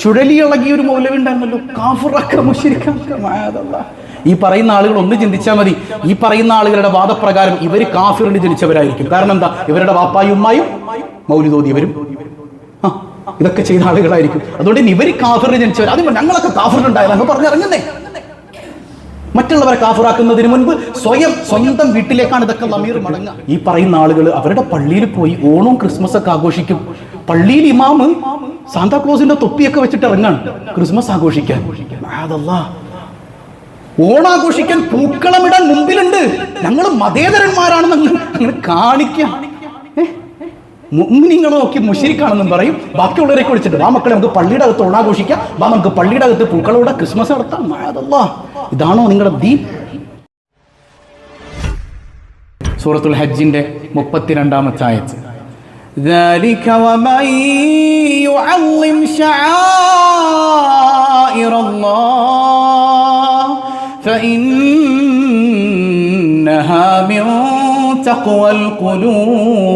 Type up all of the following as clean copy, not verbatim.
ചുഴലിയിളകിയ ഒരു മൗലവി ഉണ്ടായിരുന്നല്ലോ, കാഫിറക്ക മുശ്രിക്ക. ഈ പറയുന്ന ആളുകൾ ഒന്ന് ചിന്തിച്ചാൽ മതി, ഈ പറയുന്ന ആളുകളുടെ വാദപ്രകാരം ഇവർ കാഫിറിന് ജനിച്ചവരായിരിക്കും. കാരണം എന്താ? ഇവരുടെ വാപ്പായും ഉമ്മായും മൗലിദ് ഓതിയവരും ഇതൊക്കെ ചെയ്ത ആളുകളായിരിക്കും. അതുകൊണ്ട് ഇവർ കാഫിറിന് ജനിച്ചവർ. അതുകൊണ്ട് ഞങ്ങളൊക്കെ കാഫിറിനുണ്ടായതെന്ന് പറഞ്ഞിറങ്ങുന്നേ. മറ്റുള്ളവരെ കാഫിറാക്കുന്നതിന് മുൻപ് സ്വന്തം വീട്ടിലേക്കാണ് ഇതൊക്കെ ലമീർ മടങ്ങുക. ഈ പറയുന്ന ആളുകൾ അവരുടെ പള്ളിയിൽ പോയി ഓണവും ക്രിസ്മസ് ഒക്കെ ആഘോഷിക്കും. പള്ളിയിൽ ഇമാമ് സാന്താക്ലോസിന്റെ തൊപ്പിയൊക്കെ വെച്ചിട്ട് ഇറങ്ങാണ് ക്രിസ്മസ് ആഘോഷിക്കാൻ. ഓണാഘോഷിക്കാൻ പൂക്കളമിടാൻ മുമ്പിലുണ്ട്. ഞങ്ങൾ മതേതരന്മാരാണെന്ന് അങ്ങനെ കാണിക്കാം. മുഅ്മിനീങ്ങളെ നോക്കി മുശ്രിക്കാണെന്നും പറയും. ബാക്കിയുള്ളവരെയൊക്കെ വിളിച്ചിട്ട് വാ മക്കളെ നമുക്ക് പള്ളിയുടെ അകത്ത് ഓണാഘോഷിക്കാം, വാ നമുക്ക് പള്ളിയുടെ അകത്ത് പൂക്കളോടെ ക്രിസ്മസ് നടത്താം. ഇതാണോ നിങ്ങളുടെ ദീൻ? സൂറത്തുൽ ഹജ്ജിന്റെ 32-ാമത്തെ ആയത്ത്, ذلك ومن يعظم شعائر الله فإنها من تقوى القلوب.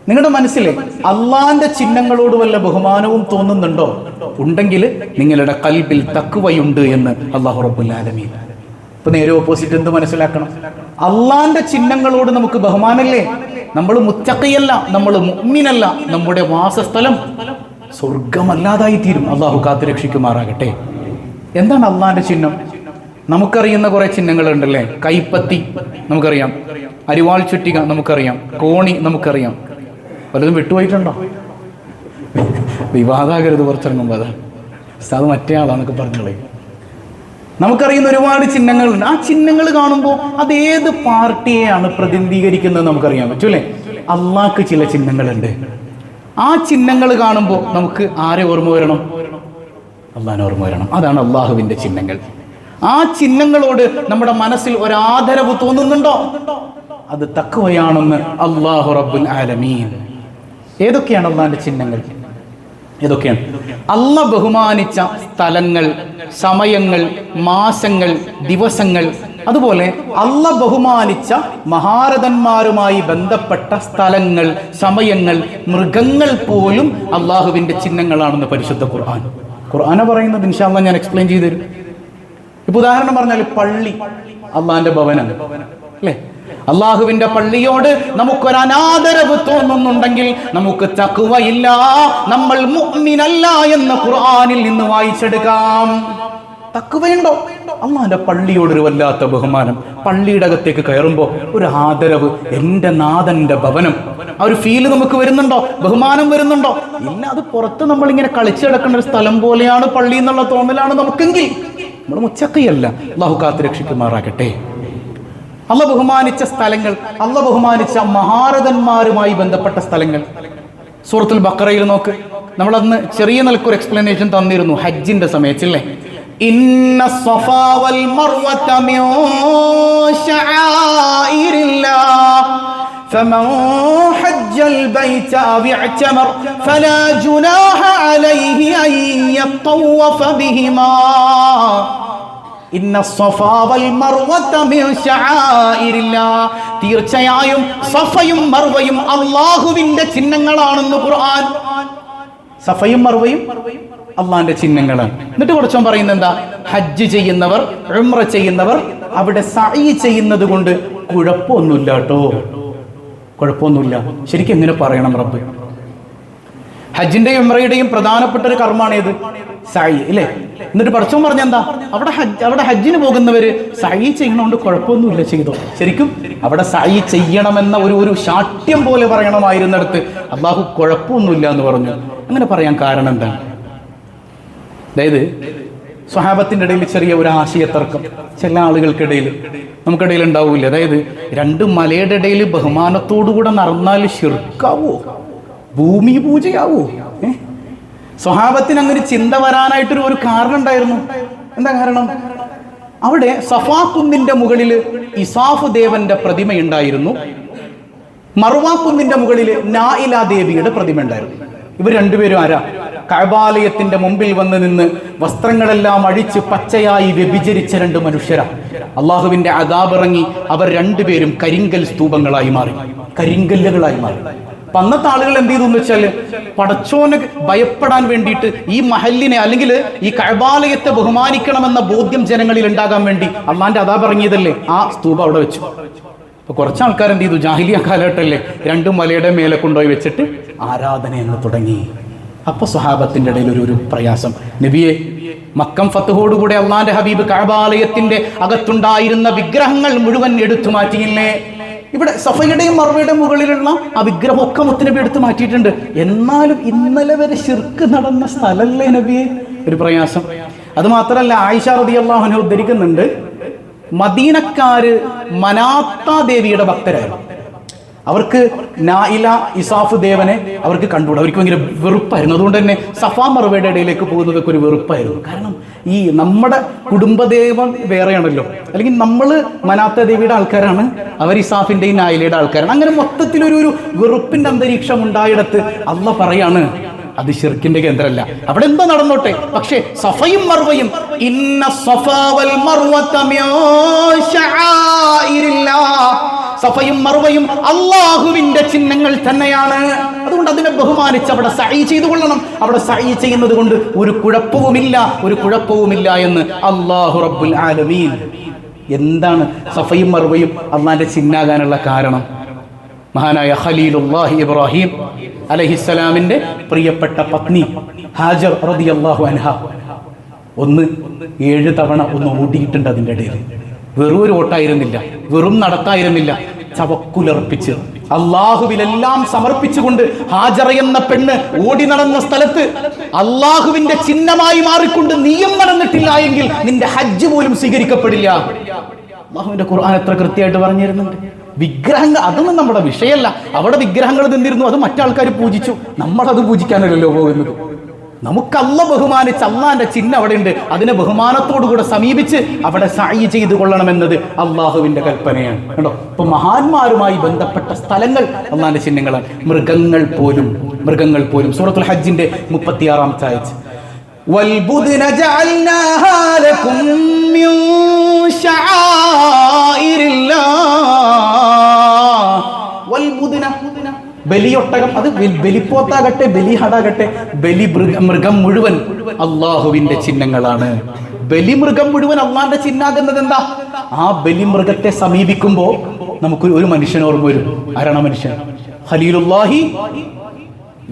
നിങ്ങളുടെ മനസ്സിലെ അള്ളാന്റെ ചിഹ്നങ്ങളോട് വല്ല ബഹുമാനവും തോന്നുന്നുണ്ടോ? ഉണ്ടെങ്കിൽ നിങ്ങളുടെ ഖൽബിൽ തഖ്വയുണ്ട് എന്ന് അല്ലാഹു റബ്ബുൽ ആലമീൻ. ഇപ്പൊ നേരെ ഓപ്പോസിറ്റ് എന്ത് മനസ്സിലാക്കണം? അള്ളാന്റെ ചിഹ്നങ്ങളോട് നമുക്ക് ബഹുമാനല്ലേ? നമ്മൾ മുത്തഖിയല്ല, നമ്മൾ മുഅ്മിനല്ല, നമ്മുടെ വാസസ്ഥലം സ്വർഗമല്ലാതായി തീരും. അള്ളാഹു കാത്തു രക്ഷിക്കുമാറാകട്ടെ. എന്താണ് അള്ളാന്റെ ചിഹ്നം? നമുക്കറിയുന്ന കുറെ ചിഹ്നങ്ങളുണ്ടല്ലേ. കൈപ്പത്തി നമുക്കറിയാം, അരിവാൾ ചുറ്റിക നമുക്കറിയാം, കോണി നമുക്കറിയാം. പലതും വിട്ടുപോയിട്ടുണ്ടോ? വിവാദാകരുത് പുറത്തിറങ്ങുമ്പോൾ അതാ അത് മറ്റേ ആളാന്നൊക്കെ പറഞ്ഞോളേ. നമുക്കറിയുന്ന ഒരുപാട് ചിഹ്നങ്ങളുണ്ട്. ആ ചിഹ്നങ്ങൾ കാണുമ്പോൾ അത് ഏത് പാർട്ടിയെയാണ് പ്രതിനിധീകരിക്കുന്നത് നമുക്കറിയാൻ പറ്റൂലേ. അള്ളാഹ്ക്ക് ചില ചിഹ്നങ്ങളുണ്ട്. ആ ചിഹ്നങ്ങൾ കാണുമ്പോൾ നമുക്ക് ആരെ ഓർമ്മ വരണം? അള്ളാഹിനെ ഓർമ്മ വരണം. അതാണ് അള്ളാഹുവിന്റെ ചിഹ്നങ്ങൾ. ആ ചിഹ്നങ്ങളോട് നമ്മുടെ മനസ്സിൽ ഒരാദരവ് തോന്നുന്നുണ്ടോ? അത് തഖ്വയാണെന്ന് അല്ലാഹു റബ്ബുൽ ആലമീൻ. ഏതൊക്കെയാണ് അള്ളാഹിന്റെ ചിഹ്നങ്ങൾ? ഏതൊക്കെയാണ്? അള്ളാഹ് ബഹുമാനിച്ച സ്ഥലങ്ങൾ, സമയങ്ങൾ, മാസങ്ങൾ, ദിവസങ്ങൾ, അതുപോലെ അള്ളാഹ് ബഹുമാനിച്ച മഹാരഥന്മാരുമായി ബന്ധപ്പെട്ട സ്ഥലങ്ങൾ, സമയങ്ങൾ, മൃഗങ്ങൾ പോലും അള്ളാഹുവിന്റെ ചിഹ്നങ്ങളാണെന്ന് പരിശുദ്ധ ഖുർആൻ. ഖുർആന പറയുന്നത് ഇൻഷാ അല്ലാഹ് ഞാൻ എക്സ്പ്ലെയിൻ ചെയ്തു തരും. ഇപ്പൊ ഉദാഹരണം പറഞ്ഞാൽ പള്ളി അള്ളാഹിന്റെ ഭവനാണ് അല്ലേ. അള്ളാഹുവിന്റെ പള്ളിയോട് നമുക്കൊരു അനാദരവ് തോന്നുന്നുണ്ടെങ്കിൽ നമുക്ക് തഖ്വയില്ല, നമ്മൾ മുഅ്മിനല്ല എന്ന് ഖുർആനിൽ നിന്ന് വായിച്ചെടുക്കാം. തഖ്വയുണ്ടോ? അള്ളാഹിന്റെ പള്ളിയോടൊരു വല്ലാത്ത ബഹുമാനം, പള്ളിയുടെ അകത്തേക്ക് കയറുമ്പോൾ ഒരു ആദരവ്, എൻ്റെ നാഥന്റെ ഭവനം, ആ ഒരു ഫീല് നമുക്ക് വരുന്നുണ്ടോ? ബഹുമാനം വരുന്നുണ്ടോ? ഇല്ല. അത് പുറത്ത് നമ്മളിങ്ങനെ കളിച്ചു കിടക്കുന്ന ഒരു സ്ഥലം പോലെയാണ് പള്ളി എന്നുള്ള തോന്നലാണ് നമുക്കെങ്കിൽ നമ്മൾ മുച്ചക്കയല്ല. അള്ളാഹു കാത്ത് രക്ഷിക്കുമാറാകട്ടെ. അള്ളാഹ് ബഹുമാനിച്ച സ്ഥലങ്ങൾ, അള്ളാഹ് ബഹുമാനിച്ച മഹാരഥന്മാരുമായി ബന്ധപ്പെട്ട സ്ഥലങ്ങൾ. സൂറത്തുൽ ബഖറയിൽ നോക്ക്, നമ്മളന്ന് ചെറിയ നിലക്കൊരു എക്സ്പ്ലനേഷൻ തന്നിരുന്നു ഹജ്ജിന്റെ സമയത്തില്ലേ. ഇന്ന സഫാ വൽ മർവത മിൻ ശആഇരില്ലാഹ് ഫമൻ ഹജ്ജൽ ബൈത അവ ഇഅ്തമർ ഫലാ ജുനാഹ അലൈഹി അൻ യത്തവഫ ബിഹിമാ. ഇന്ന സഫാ വൽ മർവത മിൻ ശആഇരില്ലാഹ്, തീർച്ചയായും സഫയും മർവയും അല്ലാഹുവിന്റെ ചിഹ്നങ്ങളാണെന്ന് ഖുർആൻ. സഫയും മർവയും അള്ളാഹിന്റെ ചിഹ്നങ്ങളാണ്. എന്നിട്ട് കുറച്ചും പറയുന്നത് എന്താ? ഹജ്ജ് ചെയ്യുന്നവർ, ഉംറ ചെയ്യുന്നവർ അവിടെ സഅയ് ചെയ്യുന്നത് കൊണ്ട് കുഴപ്പമൊന്നുമില്ല കേട്ടോ, കുഴപ്പമൊന്നുമില്ല. ശരിക്കും എങ്ങനെ പറയണം റബ്ബ്? ഹജ്ജിന്റെയും ഉംറയുടെയും പ്രധാനപ്പെട്ട ഒരു കർമ്മമാണ് ഏത്? സഅയ് ഇല്ലേ. എന്നിട്ട് പടച്ചോൻ പറഞ്ഞെന്താ? അവിടെ ഹജ്ജിന് പോകുന്നവര് സഅയ് ചെയ്യണോണ്ട് കുഴപ്പമൊന്നുമില്ല, ചെയ്തോ. ശരിക്കും അവിടെ സഅയ് ചെയ്യണമെന്ന ഒരു ശാഠ്യം പോലെ പറയണമായിരുന്നിടത്ത് അള്ളാഹു കുഴപ്പമൊന്നുമില്ല എന്ന് പറഞ്ഞു. അങ്ങനെ പറയാൻ കാരണം എന്താണ്? അതായത് സ്വഹാബത്തിന്റെ ഇടയിൽ ചെറിയ ഒരു ആശയത്തർക്കം ചില ആളുകൾക്കിടയിൽ, നമുക്കിടയിൽ ഉണ്ടാവൂല. അതായത് രണ്ട് മലയുടെ ഇടയിൽ ബഹുമാനത്തോടുകൂടെ നടന്നാൽ ശിർക്കാവോ, ഭൂമി പൂജയാവോ? സ്വഹാബത്തിന് അങ്ങനെ ചിന്ത വരാനായിട്ടൊരു കാരണം ഉണ്ടായിരുന്നു. എന്താ കാരണം? അവിടെ സഫാ കുന്നിന്റെ മുകളിൽ ഇസാഫ് ദേവന്റെ പ്രതിമയുണ്ടായിരുന്നു, മർവാ കുന്നിന്റെ മുകളിൽ നായില ദേവിയുടെ പ്രതിമ ഉണ്ടായിരുന്നു. ഇവർ രണ്ടുപേരും ആരാ? കഅബാലയത്തിന്റെ മുമ്പിൽ വന്ന് നിന്ന് വസ്ത്രങ്ങളെല്ലാം അഴിച്ച് പച്ചയായി വ്യഭിചരിച്ച രണ്ട് മനുഷ്യരാ. അള്ളാഹുവിന്റെ അദാബ് ഇറങ്ങി അവർ രണ്ടുപേരും കരിങ്കൽ സ്തൂപങ്ങളായി മാറി, കരിങ്കല്ലുകളായി മാറി. അപ്പൊ അന്നത്തെ ആളുകൾ എന്ത് ചെയ്തു എന്ന് വെച്ചാൽ പടച്ചോനെ ഭയപ്പെടാൻ വേണ്ടിയിട്ട് ഈ മഹല്ലിനെ അല്ലെങ്കിൽ ഈ കഅബാലയത്തെ ബഹുമാനിക്കണമെന്ന ബോധ്യം ജനങ്ങളിൽ ഉണ്ടാകാൻ വേണ്ടി അള്ളാന്റെ അദാബ് ഇറങ്ങിയതല്ലേ, ആ സ്തൂപം അവിടെ വെച്ചു. അപ്പൊ കുറച്ച് ആൾക്കാർ എന്ത് ചെയ്തു, ജാഹിലിയ കാലഘട്ടമല്ലേ, രണ്ടും മലയുടെ മേലെ കൊണ്ടുപോയി വെച്ചിട്ട് ആരാധന എന്ന് തുടങ്ങി. അപ്പൊ സ്വഹാബത്തിന്റെ ഇടയിൽ ഒരു പ്രയാസം, നബിയെ മക്കം ഫത്തുഹോടുകൂടെ അള്ളാന്റെ ഹബീബ് കഅബാലയത്തിന്റെ അകത്തുണ്ടായിരുന്ന വിഗ്രഹങ്ങൾ മുഴുവൻ എടുത്തു മാറ്റിയില്ലേ? ഇവിടെ സഫയുടെയും മർവയുടെയും മുകളിലുള്ള ആ വിഗ്രഹമൊക്കെ മുത്തുനബി എടുത്തു മാറ്റിയിട്ടുണ്ട്. എന്നാലും ഇന്നലെ വരെ ശിർക്ക് നടന്ന സ്ഥലല്ലേ നബിയെ? ഒരു പ്രയാസം. അത് മാത്രമല്ല, ആയിഷ റളിയല്ലാഹു അൻഹ ഉദ്ധരിക്കുന്നുണ്ട്, മദീനക്കാര് മനാത്ത ദേവിയുടെ ഭക്തരായിരുന്നു. അവർക്ക് നായില ഇസാഫ് ദേവനെ അവർക്ക് കണ്ടുകൂടാ, അവർക്ക് ഭയങ്കര വെറുപ്പായിരുന്നു. അതുകൊണ്ട് തന്നെ സഫാ മർവയുടെ ഇടയിലേക്ക് പോകുന്നതൊക്കെ ഒരു വെറുപ്പായിരുന്നു. കാരണം ഈ നമ്മുടെ കുടുംബദേവൻ വേറെയാണല്ലോ, അല്ലെങ്കിൽ നമ്മൾ മനാത്ത ദേവിയുടെ ആൾക്കാരാണ്, അവർ ഇസാഫിന്റെയും നായിലയുടെ ആൾക്കാരാണ്. അങ്ങനെ മൊത്തത്തിലൊരു വെറുപ്പിന്റെ അന്തരീക്ഷം ഉണ്ടായിടത്ത് അള്ളാഹ് പറയാണ്, അത് ശിർക്കിന്റെ കേന്ദ്രമല്ല, അവിടെ എന്താ നടന്നോട്ടെ, പക്ഷേ സഫയും മർവയും ഇന്ന സഫാ വൽ മർവത മിൻ ശആഇരില്ലാഹ്, സഫയും മർവയും അള്ളാഹുവിന്റെ ചിഹ്നങ്ങൾ തന്നെയാണ്. അതുകൊണ്ട് അതിനെ ബഹുമാനിച്ച് അവിടെ സഈ ചെയ്തു കൊള്ളണം. അവിടെ സഈ ചെയ്യുന്നത് കൊണ്ട് ഒരു കുഴപ്പവുമില്ല എന്ന് അല്ലാഹു റബ്ബുൽ ആലമീൻ. എന്താണ് സഫയും മർവയും അള്ളാന്റെ ചിഹ്നാകാനുള്ള കാരണം? മഹാനായ ഖലീലുല്ലാഹി ഇബ്രാഹിം അലൈഹിസ്സലാമിന്റെ പ്രിയപ്പെട്ട പത്നി ഹാജർ റളിയല്ലാഹു അൻഹ 7 തവണ ഓടിയിട്ടുണ്ട്. അതിൻ്റെ ഇടയിൽ വെറും ഒരു ഓട്ടായിരുന്നില്ല, വെറും നടത്തായിരുന്നില്ല, ചവക്കുലർപ്പിച്ച് അള്ളാഹുവിലെല്ലാം സമർപ്പിച്ചുകൊണ്ട് ഹാജറ എന്ന പെണ്ണ് ഓടി നടന്ന സ്ഥലത്ത് അള്ളാഹുവിന്റെ ചിഹ്നമായി മാറിക്കൊണ്ട് നീയും നടന്നിട്ടില്ല എങ്കിൽ നിന്റെ ഹജ്ജ് പോലും സ്വീകരിക്കപ്പെടില്ല. അള്ളാഹുവിന്റെ ഖുർആൻ എത്ര കൃത്യമായിട്ട് പറഞ്ഞിരുന്നുണ്ട്. വിഗ്രഹങ്ങൾ അതൊന്നും നമ്മുടെ വിഷയമല്ല. അവിടെ വിഗ്രഹങ്ങൾ നിന്നിരുന്നു, അത് മറ്റാൾക്കാർ പൂജിച്ചു, നമ്മളത് പൂജിക്കാനല്ലോ പോകുന്നത്. നമുക്ക് അല്ലാഹ് ബഹുമാനിച്ച് അള്ളാന്റെ ചിഹ്നം അവിടെ ഉണ്ട്, അതിനെ ബഹുമാനത്തോടുകൂടെ സമീപിച്ച് അവിടെ സഈ ചെയ്തു കൊള്ളണമെന്നത് അള്ളാഹുവിന്റെ കൽപ്പനയാണ്. കേട്ടോ, ഇപ്പൊ മഹാന്മാരുമായി ബന്ധപ്പെട്ട സ്ഥലങ്ങൾ അള്ളാന്റെ ചിഹ്നങ്ങളാണ്. മൃഗങ്ങൾ പോലും സൂറത്തുൽ ഹജ്ജിന്റെ 36-ാമത്തെ ആയത്ത്, വൽബുദ്ന ജഅൽനാഹാ ലകും മിൻ ശആഇരില്ലാഹ്. വൽബുദ്ന ബലിയൊട്ടകം, അത് ബലിപ്പോത്താകട്ടെ ബലിഹടാകട്ടെ, മൃഗം മുഴുവൻ അള്ളാഹുവിന്റെ ചിഹ്നങ്ങളാണ്. ബലിമൃഗം മുഴുവൻ അള്ളാന്റെ ചിഹ്നാകുന്നത് എന്താ? ആ ബലിമൃഗത്തെ സമീപിക്കുമ്പോ നമുക്ക് ഒരു മനുഷ്യൻ ഓർമ്മ വരും. ആരാണ് മനുഷ്യൻ? ഖലീലുല്ലാഹി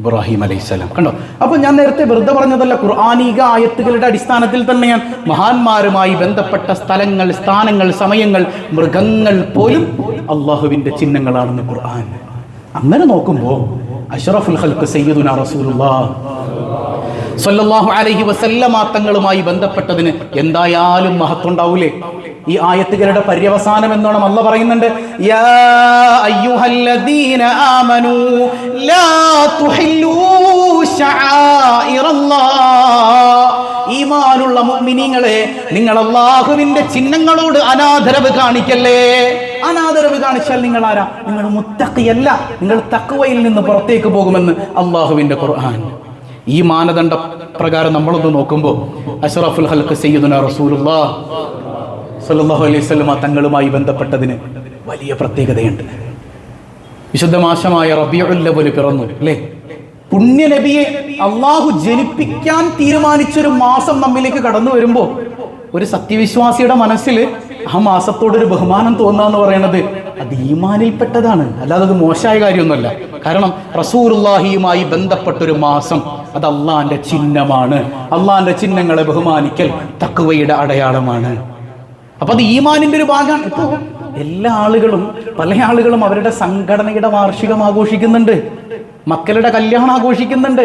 ഇബ്രാഹിം അലൈഹിസ്സലാം. കണ്ടോ, അപ്പൊ ഞാൻ നേരത്തെ വെറുതെ പറഞ്ഞതല്ല, ഖുർആനിക ആയത്തുകളുടെ അടിസ്ഥാനത്തിൽ തന്നെയാണ് മഹാന്മാരുമായി ബന്ധപ്പെട്ട സ്ഥലങ്ങൾ, സ്ഥാനങ്ങൾ, സമയങ്ങൾ, മൃഗങ്ങൾ പോലും അള്ളാഹുവിന്റെ ചിഹ്നങ്ങളാണെന്ന് ഖുർആൻ. അങ്ങനെ നോക്കുമ്പോൾ അഷ്റഫുൽ ഖൽഖ് സയ്യിദുനാ റസൂലുള്ളാഹ് സ്വല്ലല്ലാഹു അലൈഹി വസല്ലമ തങ്ങളുമായി ബന്ധപ്പെട്ടതിന് എന്തായാലും മഹത്വം ഉണ്ടാവൂലേ? ഈ ആയത്തുകളുടെ പര്യവസാനം എന്നോണം അല്ലാഹ് പറയുന്നുണ്ട്, യാ അയ്യുഹല്ലദീന ആമനൂ ലാ തുഹില്ലൂ ശആഇറല്ലാഹ്. ഈമാനുള്ള മുഅ്മിനീങ്ങളെ, നിങ്ങൾ അല്ലാഹുവിന്റെ ചിഹ്നങ്ങളോട് അനാദരവ് കാണിക്കല്ലേ. അനാദരവ് കാണിച്ചാൽ നിങ്ങൾ ആരാ? നിങ്ങൾ മുത്തഖിയല്ല, നിങ്ങൾ തഖ്വയിൽ നിന്ന് പുറത്തേക്ക് പോകുമെന്ന് അല്ലാഹുവിന്റെ ഖുർആൻ. ഈ മാനദണ്ഡ പ്രകാരം നമ്മളൊന്ന് നോക്കുമ്പോൾ അഷ്റഫുൽ ഖൽഖ് സയ്യിദുനാ റസൂലുള്ളാഹ് സ്വല്ലല്ലാഹു അലൈഹി വസല്ലം തങ്ങളുമായി ബന്ധപ്പെട്ടതിന് വലിയ പ്രത്യേകതയുണ്ട്. വിശുദ്ധ മാസമായ റബീഉൽ അവ്വൽ പിറന്നു അല്ലേ? പുണ്യ നബിയെ അള്ളാഹു ജനിപ്പിക്കാൻ തീരുമാനിച്ചൊരു മാസം നമ്മിലേക്ക് കടന്നു വരുമ്പോൾ ഒരു സത്യവിശ്വാസിയുടെ മനസ്സിൽ ആ മാസത്തോടൊരു ബഹുമാനം തോന്നുക എന്ന് പറയുന്നത് അത് ഈമാനിൽപ്പെട്ടതാണ്, അല്ലാതെ അത് മോശമായ കാര്യമൊന്നുമല്ല. കാരണം റസൂലുള്ളാഹിയുമായി ബന്ധപ്പെട്ടൊരു മാസം അത് അള്ളാന്റെ ചിഹ്നമാണ്. അള്ളാന്റെ ചിഹ്നങ്ങളെ ബഹുമാനിക്കൽ തഖ്വയുടെ അടയാളമാണ്. അപ്പൊ അത് ഈമാനിന്റെ ഒരു ഭാഗമാണ്. ഇപ്പോ പല ആളുകളും അവരുടെ സംഘടനയുടെ വാർഷികം ആഘോഷിക്കുന്നുണ്ട്, മക്കളുടെ കല്യാണം ആഘോഷിക്കുന്നുണ്ട്,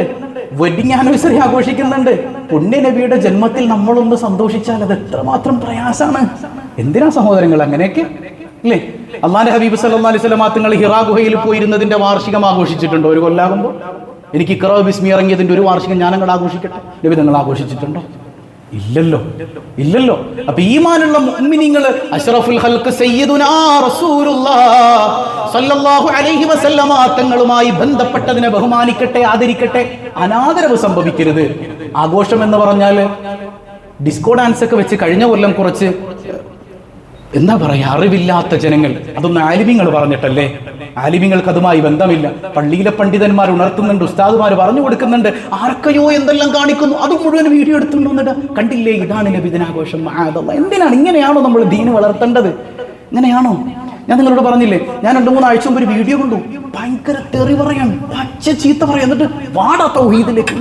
വെഡിങ് ആനിവേഴ്സറി ആഘോഷിക്കുന്നുണ്ട്. പുണ്യ നബിയുടെ ജന്മത്തിൽ നമ്മളൊന്ന് സന്തോഷിച്ചാൽ അത് എത്രമാത്രം പ്രയാസമാണ്. എന്തിനാ സഹോദരങ്ങൾ അങ്ങനെയൊക്കെ ഇല്ലേ? അള്ളാന്റെ ഹബീബ് സല്ലല്ലാഹു അലൈഹി വസല്ലം തങ്ങൾ ഹിറാ ഗുഹയിൽ പോയിരുന്നതിന്റെ വാർഷികം ആഘോഷിച്ചിട്ടുണ്ടോ? ഒരു കൊല്ലാകുമ്പോൾ എനിക്ക് ഇഖ്റാ ബിസ്മി ഇറങ്ങിയതിന്റെ ഒരു വാർഷികം ഞാൻ അങ്ങോട്ട് ആഘോഷിക്കട്ടെ, നബി നിങ്ങൾ ആഘോഷിച്ചിട്ടുണ്ടോ? ഇല്ലല്ലോ. അപ്പൊ ഈമാനുള്ള മുഅ്മിനീങ്ങള് അഷ്റഫുൽ ഖൽഖ് സയ്യിദുനാ റസൂലുള്ളാഹ് സ്വല്ലല്ലാഹു അലൈഹി വസല്ലമ തങ്ങളുമായി ബന്ധപ്പെട്ടതിനെ ബഹുമാനിക്കട്ടെ, ആദരിക്കട്ടെ, അനാദരവ് സംഭവിക്കരുത്. ആഘോഷം എന്ന് പറഞ്ഞാൽ ഡിസ്കോ ഡാൻസ് ഒക്കെ വെച്ച് കഴിഞ്ഞ കൊല്ലം കുറച്ച് എന്താ പറയാ അറിവില്ലാത്ത ജനങ്ങൾ, അതൊന്നും ആലിമീങ്ങൾ പറഞ്ഞിട്ടല്ലേ, ആലിമീങ്ങൾക്ക് അതുമായി ബന്ധമില്ല. പള്ളിയിലെ പണ്ഡിതന്മാർ ഉണർത്തുന്നുണ്ട്, ഉസ്താദുമാർ പറഞ്ഞു കൊടുക്കുന്നുണ്ട്, ആർക്കയോ എന്തെല്ലാം കാണിക്കുന്നു, അത് മുഴുവൻ വീഡിയോ എടുത്തുകൊണ്ടുവന്നിട്ട് കണ്ടില്ലേ ഇതാണ് നബിദിനാഘോഷം. എന്തിനാണ് ഇങ്ങനെയാണോ നമ്മൾ ദീന് വളർത്തേണ്ടത്? ഇങ്ങനെയാണോ? ഞാൻ നിങ്ങളോട് പറഞ്ഞില്ലേ, ഞാൻ 2-3 ആഴ്ച മുമ്പ് ഒരു വീഡിയോ കണ്ടു, ഭയങ്കര തെറി പറയാൻ, പച്ച ചീത്ത പറയാൻ, എന്നിട്ട് വാടാ തൗഹീദിലേക്ക്.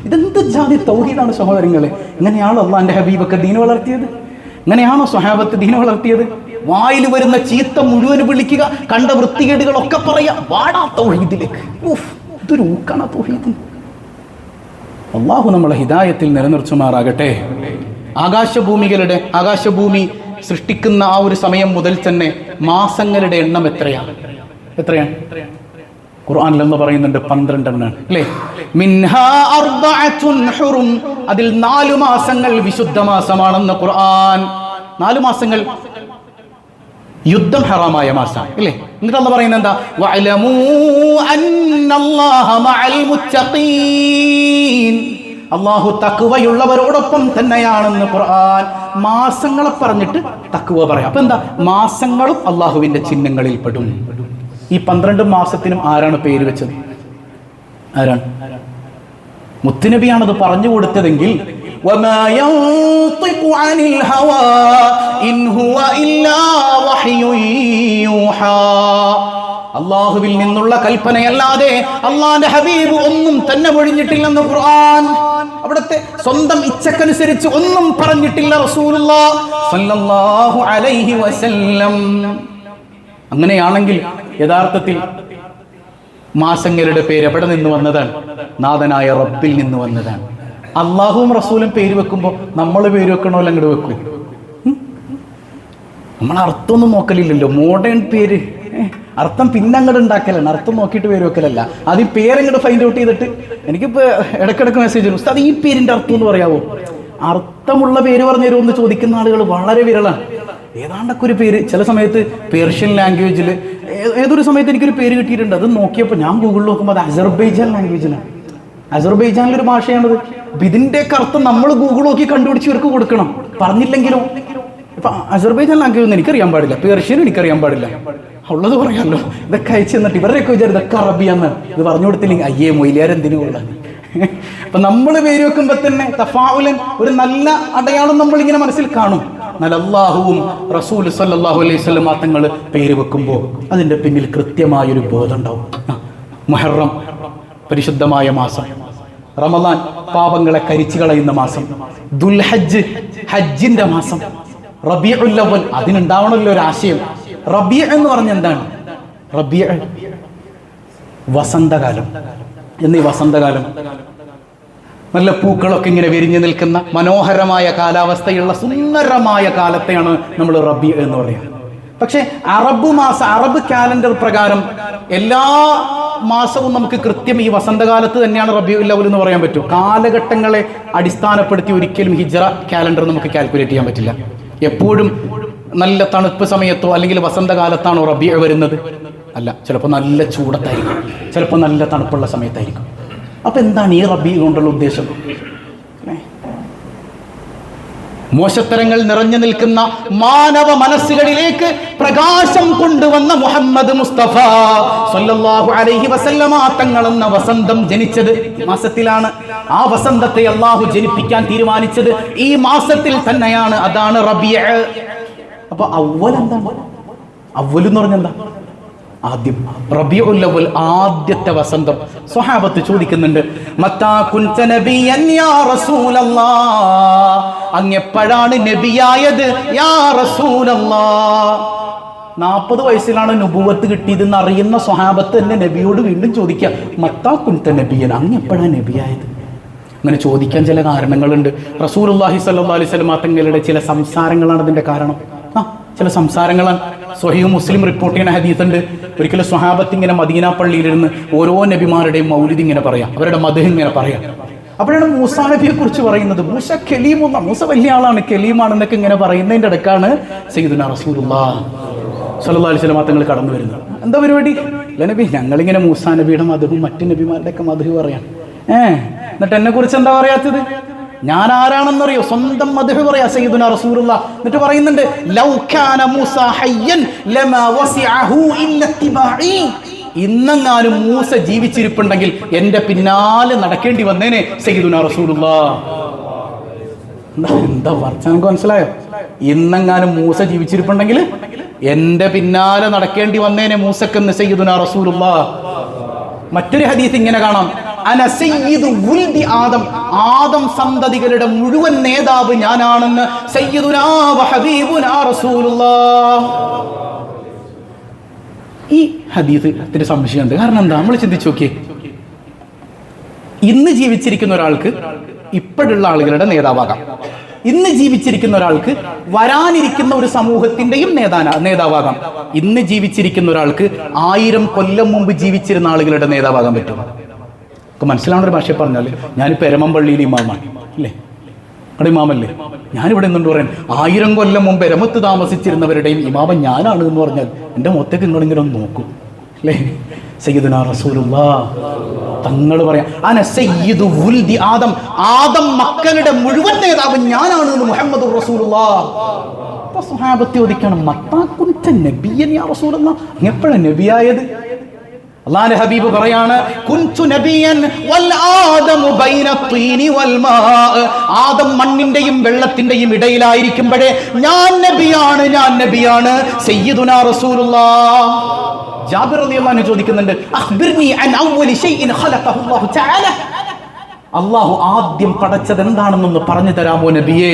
ഇതെന്ത് ജാതി തൗഹീദാണ് സഹോദരങ്ങളെ? ഇങ്ങനെയാണോ അള്ളാന്റെ ഹബീബൊക്കെ ദീന് വളർത്തിയത്? ഇങ്ങനെയാണോ സ്വഹാബത്ത് ദീന് വളർത്തിയത്? വായിൽ വരുന്ന ചീത്ത മുഴുവൻ വിളിക്കുക, കണ്ട വൃത്തികേടുകളൊക്കെ പറയാ, വാടാ തൗഹീദിലേക്ക്. ഇതൊരു ഊക്കാണ് തൗഹീദ്. അള്ളാഹു നമ്മളെ ഹിദായത്തിൽ നിലനിർത്തുമാറാകട്ടെ. ആകാശഭൂമി സൃഷ്ടിക്കുന്ന ആ ഒരു സമയം മുതൽ തന്നെ മാസങ്ങളുടെ എണ്ണം എത്രയാണ്? ഖുർആനിൽ പറയുന്നുണ്ട് 12 എണ്ണമാണ് അല്ലേ? മിൻഹാ അർബഅത്തുൻ ഹുറും, അതിൽ 4 മാസങ്ങൾ വിശുദ്ധ മാസമാണെന്ന് ഖുർആൻ. 4 മാസങ്ങൾ യുദ്ധം ഹറാമായ മാസം അല്ലേ? എന്നിട്ട് അല്ലാഹു പറയുന്നത് എന്താ? വഅലമൂ അന്നല്ലാഹ മഅൽ മുത്തഖീൻ, അള്ളാഹു തഖ്വയുള്ളവരോടൊപ്പം തന്നെയാണെന്ന് ഖുർആൻ. മാസങ്ങളെ പറഞ്ഞിട്ട് തഖ്വ പറയാം. അപ്പൊ എന്താ? മാസങ്ങളും അള്ളാഹുവിന്റെ ചിഹ്നങ്ങളിൽ പെടും. ഈ 12 മാസത്തിനും ആരാണ് പേര് വെച്ചത്? ആരാണ്? മുത്തുനബിയാണത് പറഞ്ഞു കൊടുത്തതെങ്കിൽ വമാ യൻതിഖു അനിൽ ഹവാ ഇൻ ഹുവ ഇല്ലാ വഹ്യുൻ യൂഹാ, അള്ളാഹുവിൽ നിന്നുള്ള കൽപ്പനയല്ലാതെ അള്ളാന്റെ ഹബീബ് ഒന്നും തന്നെ ഒഴിഞ്ഞിട്ടില്ലെന്ന് ഖുർആൻ. അവിടുത്തെ സ്വന്തം ഇച്ഛക്കനുസരിച്ച് ഒന്നും പറഞ്ഞിട്ടില്ല റസൂലുള്ളാഹി സ്വല്ലല്ലാഹു അലൈഹി വസല്ലം. അങ്ങനെയാണെങ്കിൽ യഥാർത്ഥത്തിൽ മാസങ്ങളുടെ പേര് എവിടെ നിന്ന് വന്നതാണ്? നാഥനായ റബ്ബിൽ നിന്ന് വന്നതാണ്. അള്ളാഹുവും റസൂലും പേര് വെക്കുമ്പോൾ നമ്മൾ പേര് വെക്കണോ അല്ല അങ്ങോട്ട് വെക്കൂ? നമ്മൾ അർത്ഥമൊന്നും നോക്കലില്ലല്ലോ. മോഡേൺ പേര് അർത്ഥം പിന്നെ അങ്ങോട്ട് ഉണ്ടാക്കലാണ്, അർത്ഥം നോക്കിയിട്ട് പേര് വെക്കലല്ല. അത് ഈ പേരങ്ങോട്ട് ഫൈൻഡ് ഔട്ട് ചെയ്തിട്ട് എനിക്കിപ്പോൾ ഇടയ്ക്കിടയ്ക്ക് മെസ്സേജ് വരും, ഉസ്താദ് ഈ പേരിൻ്റെ അർത്ഥം എന്ന് പറയാവോ? അർത്ഥമുള്ള പേര് പറഞ്ഞു തരുമെന്ന് ചോദിക്കുന്ന ആളുകൾ വളരെ വിരളാണ്. ഏതാണ്ടൊക്കെ ഒരു പേര് ചില സമയത്ത് പേർഷ്യൻ ലാംഗ്വേജിൽ ഏതൊരു സമയത്ത് എനിക്കൊരു പേര് കിട്ടിയിട്ടുണ്ട്. അത് നോക്കിയപ്പോൾ ഞാൻ ഗൂഗിളിൽ നോക്കുമ്പോൾ അത് അസർബൈജാൻ ലാംഗ്വേജിലാണ്. അസർബൈജാനിലൊരു ഭാഷയാണത്. അപ്പം ഇതിൻ്റെയൊക്കെ അർത്ഥം നമ്മൾ ഗൂഗിൾ നോക്കി കണ്ടുപിടിച്ച് ഇവർക്ക് കൊടുക്കണം. പറഞ്ഞില്ലെങ്കിലോ ഇപ്പം അസർബൈജാൻ ലാംഗ്വേജ് ഒന്നും എനിക്കറിയാൻ പാടില്ല, പേർഷ്യൻ എനിക്കറിയാൻ പാടില്ല, ഉള്ളത് പറയാമല്ലോ. ഇതൊക്കെ അയച്ചു തന്നിട്ട് ഇവരുടെയൊക്കെ വിചാരം ഇതൊക്കെ അറബിയാന്ന്. ഇത് പറഞ്ഞു കൊടുത്തില്ലെങ്കിൽ അയ്യേ മൊയിലാരെന്തിനും ഉള്ളത്. അപ്പൊ നമ്മൾ പേര് വെക്കുമ്പോ തന്നെ തഫാഉലൻ ഒരു നല്ല അടയാളം നമ്മൾ ഇങ്ങനെ മനസ്സിൽ കാണും. എന്നാൽ അല്ലാഹുവും റസൂൽ സല്ലല്ലാഹു അലൈഹി വസല്ലം തങ്ങൾ പേര് വെക്കുമ്പോൾ അതിന്റെ പിന്നിൽ കൃത്യമായൊരു ബോധം ഉണ്ടാവും. മുഹറം പരിശുദ്ധമായ മാസം, റമദാൻ പാപങ്ങളെ കരിച്ചു കളയുന്ന മാസം, ദുൽഹജ്ജ് ഹജ്ജിന്റെ മാസം, റബീഉൽ അവ്വൽ അതിനുണ്ടാവണമല്ലോ ഒരു ആശയം. റബീഅ എന്ന് പറഞ്ഞ എന്താണ്? റബീഅ വസന്തകാലം. എന്നീ വസന്തകാലം നല്ല പൂക്കളൊക്കെ ഇങ്ങനെ വിരിഞ്ഞു നിൽക്കുന്ന മനോഹരമായ കാലാവസ്ഥയുള്ള സുന്ദരമായ കാലത്തെയാണ് നമ്മൾ റബീഅ എന്ന് പറയുക. പക്ഷെ അറബ് കാലണ്ടർ പ്രകാരം എല്ലാ മാസവും നമുക്ക് കൃത്യം ഈ വസന്തകാലത്ത് തന്നെയാണ് റബീഉൽ അവ്വൽ എന്ന് പറയാൻ പറ്റും. കാലഘട്ടങ്ങളെ അടിസ്ഥാനപ്പെടുത്തി ഒരിക്കലും ഹിജ്റ കാലണ്ടർ നമുക്ക് കാൽക്കുലേറ്റ് ചെയ്യാൻ പറ്റില്ല. എപ്പോഴും നല്ല തണുപ്പ് സമയത്തോ അല്ലെങ്കിൽ വസന്തകാലത്താണോ റബീഅ വരുന്നത്? അല്ല, ചിലപ്പോൾ നല്ല ചൂടത്തായിരിക്കും, ചിലപ്പോൾ നല്ല തണുപ്പുള്ള സമയത്തായിരിക്കും. അപ്പൊ എന്താണ് ഈ റബീഅ കൊണ്ടുള്ള ഉദ്ദേശം? മോശത്തരങ്ങൾ നിറഞ്ഞു നിൽക്കുന്ന മാനവ മനസ്സുകളിലേക്ക് പ്രകാശം കൊണ്ടുവന്ന മുഹമ്മദ് മുസ്തഫ സല്ലല്ലാഹു അലൈഹി വസല്ലമ തങ്ങളെന്ന വസന്തം ജനിച്ചത് ഈ മാസത്തിലാണ്. ആ വസന്തത്തെ അള്ളാഹു ജനിപ്പിക്കാൻ തീരുമാനിച്ചത് ഈ മാസത്തിൽ തന്നെയാണ്. അതാണ് റബീഅ. അപ്പൊ അവ്വൽ എന്താണ്? അവ്വൽ എന്ന് പറഞ്ഞാൽ എന്താ? ആദ്യം. റബീഉൽ അവ്വൽ ആദ്യത്തെ വസന്തം. സ്വഹാബത്ത് ചോദിക്കുന്നുണ്ട്, മത്താ കുൻത നബിയൻ യാ റസൂലല്ലാഹ്, അങ്ങെപ്പോഴാണ് നബിയായത് യാ റസൂലല്ലാഹ്? 40 വയസ്സിലാണ് നുബുവത്ത് കിട്ടിയതെന്ന് അറിയുന്ന സ്വഹാബത്ത് തന്നെ നബിയോട് വീണ്ടും ചോദിക്കുക, മത്താ കുൻത നബിയൻ, അങ്ങെപ്പോഴാണ് നബിയായത്? അങ്ങനെ ചോദിക്കാൻ ചില കാരണങ്ങളുണ്ട്. റസൂലുള്ളാഹി സ്വല്ലല്ലാഹു അലൈഹി വസല്ലം തങ്ങളുടെ ചില സംസാരങ്ങളാണ് അതിന്റെ കാരണം. ചില സംസാരങ്ങളാണ്. സ്വഹീഹ് മുസ്ലിം റിപ്പോർട്ട് ചെയ്യുന്ന ഹദീസുണ്ട്. ഒരിക്കലും സ്വഹാബത്ത് ഇങ്ങനെ മദീന പള്ളിയിലിരുന്ന് ഓരോ നബിമാരുടെയും മൗലിദ് ഇങ്ങനെ പറയാം, അവരുടെ മദ്ഹ് ഇങ്ങനെ പറയാം. അപ്പോഴാണ് മൂസാ നബിയെ കുറിച്ച് പറയുന്നത്. മൂസ കലീമുള്ള, മൂസ വലിയ ആളാണ്, കലീമാണെന്നൊക്കെ ഇങ്ങനെ പറയുന്നതിൻ്റെ ഇടക്കാണ് സയ്യിദുനാ റസൂലുള്ളാഹി സ്വല്ലല്ലാഹു അലൈഹി വസല്ലം തങ്ങൾ കടന്നു വരുന്നത്. എന്താ പരിപാടി? നബി, ഞങ്ങളിങ്ങനെ മൂസാ നബിയുടെ മദ്ഹും മറ്റു നബിമാരുടെ ഒക്കെ മദ്ഹ് പറയാം. എന്നിട്ട് എന്നെ കുറിച്ച് എന്താ പറയാത്തത്? ഞാൻ ആരാണെന്നറിയോ? സ്വന്തം മദ്ഹ് പറയാ സയ്യിദുനാ റസൂലുള്ളാഹി. എന്നിട്ട് പറയുന്നുണ്ട്, ലൗ കാന മൂസ ഹയ്യൻ ലമാ വസിഅഹു ഇല്ല ഇത്തിബാഇ. ഇന്നെങ്ങാനും മൂസ ജീവിച്ചിരിപ്പുണ്ടെങ്കിൽ എന്റെ പിന്നാലെ നടക്കേണ്ടി വന്നേനെ സയ്യിദുനാ റസൂലുള്ളാഹ്. എന്താ വർത്തമാനം മനസ്സിലായോ? ഇന്നെങ്ങാനും മൂസ ജീവിച്ചിരിപ്പുണ്ടെങ്കിൽ എന്റെ പിന്നാലെ നടക്കേണ്ടി വന്നേനെ മൂസക്കെന്ന് സയ്യിദുനാ റസൂലുള്ളാഹ്. മറ്റൊരു ഹദീസ് ഇങ്ങനെ കാണാം, അന സയ്യിദു വുൽദി ആദം, ആദം സന്തതികളുടെ മുഴുവൻ നേതാവ് ഞാനാണെന്ന് സയ്യിദുനാ വ ഹബീബുനാ റസൂലുള്ളാഹ്. ഈ ഹദീസിന് സംശയമുണ്ട്. കാരണം എന്താ? നമ്മൾ ചിന്തിച്ചു നോക്കിയേ, ഇന്ന് ജീവിച്ചിരിക്കുന്ന ഒരാൾക്ക് ഇപ്പോഴുള്ള ആളുകളുടെ നേതാവാകാം, ഇന്ന് ജീവിച്ചിരിക്കുന്ന ഒരാൾക്ക് വരാനിരിക്കുന്ന ഒരു സമൂഹത്തിന്റെയും നേതാവാകാം, ഇന്ന് ജീവിച്ചിരിക്കുന്ന ഒരാൾക്ക് 1000 കൊല്ലം മുമ്പ് ജീവിച്ചിരുന്ന ആളുകളുടെ നേതാവാകാൻ പറ്റും. ഒക്കെ മനസ്സിലാവുന്ന ഒരു ഭാഷ പറഞ്ഞാൽ, ഞാനിപ്പോൾ എരമംപള്ളിയിൽ ഇമാമാണ് അല്ലേ, അവിടെ ഇമാമല്ലേ, ഞാനിവിടെ നിന്നുകൊണ്ട് പറയാൻ 1000 കൊല്ലം മുമ്പ് എരമത്ത് താമസിച്ചിരുന്നവരുടെയും ഇമാമൻ ഞാനാണ് എന്ന് പറഞ്ഞാൽ എൻ്റെ മൊത്തക്ക് നിങ്ങളിങ്ങനെ ഒന്ന് നോക്കൂ അല്ലേ. സയ്യിദുനാ റസൂലുള്ളാഹ് തങ്ങൾ പറയാം, അന സയ്യിദു വുൽദി ആദം, ആദം മക്കളുടെ മുഴുവൻ നേതാവ് ഞാനാണ് എന്ന് മുഹമ്മദുർ റസൂലുള്ളാഹ്. അപ്പോൾ സ്വഹാബത്ത് ചോദിക്കണം, മത്താ കുൻത നബിയ്യൻ യാ റസൂലല്ലാഹ്, എപ്പോഴാണ് നബിയായത്? അല്ലാഹുവിന്റെ ഹബീബ് പറയാണ്, കുൻതു നബിയൻ വൽ ആദമു ബൈന തീനി വൽ മാ, ആദം മണ്ണിന്റെയും വെള്ളത്തിന്റെയും ഇടയിലായിരിക്കുമ്പോഴേ ഞാൻ നബിയാണ് സയ്യിദുനാ റസൂലുള്ളാഹ്. ജാബിർ റളിയല്ലാഹു അൻഹു ചോദിക്കുന്നുണ്ട്, അഖ്ബിർനി അൻ അവ്വലി ശൈഇൻ ഖലഖഹു അല്ലാഹു തആല, അല്ലാഹു ആദ്യം പടച്ചത് എന്താണെന്നൊന്ന് പറഞ്ഞു തരാമോ നബിയേ?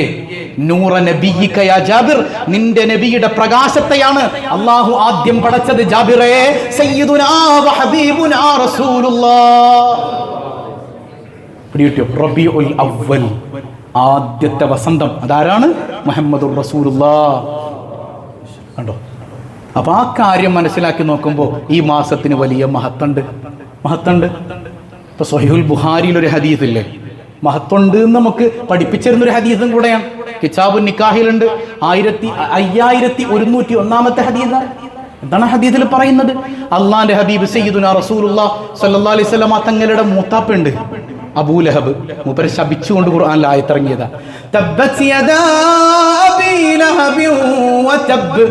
നൂറ നബിയിക യാ ജാബിർ, നിന്റെ നബിയുടെ പ്രകാശത്തെയാണ് അല്ലാഹു ആദ്യം പടച്ചത് ജാബിറേ. സയ്യിദുനാ വ ഹബീബുനാ റസൂലുള്ളാഹ്. പിടികിട്ടിയോ? റബീഉൽ അവ്വൽ, ആദ്യത്തെ വസന്തം അതാരാണ്? മുഹമ്മദുർ റസൂലുള്ളാഹ്. കണ്ടോ? അപ്പൊ ആ കാര്യം മനസ്സിലാക്കി നോക്കുമ്പോൾ ഈ മാസത്തിന് വലിയ മഹത്തുണ്ട്. ഇപ്പൊ സ്വഹീഹുൽ ബുഖാരിയിൽ ഒരു ഹദീസ് ഇല്ലേ, മഹത്തുണ്ട് എന്ന് നമുക്ക് പഠിപ്പിച്ചിരുന്നൊരു ഹദീസും കൂടെയാണ്. കിതാബുൻ നിക്കാഹിലുണ്ട്, 5101 ഹദീസ്. എന്താണ് ഹദീസിൽ പറയുന്നത്? അള്ളാന്റെ ഹബീബ് സയ്യിദുനാ റസൂലുള്ളാഹി സ്വല്ലല്ലാഹു അലൈഹി വസല്ലം തങ്ങളുടെ മൂത്താപ്പുണ്ട് അബൂലഹബ്, മൂപ്പരെ ശപിച്ചുകൊണ്ട് ഖുർആനിൽ ആയത്തിറങ്ങിയതാ, തബ്ബത് യദാ അബീ ലഹബിൻ വതബ്,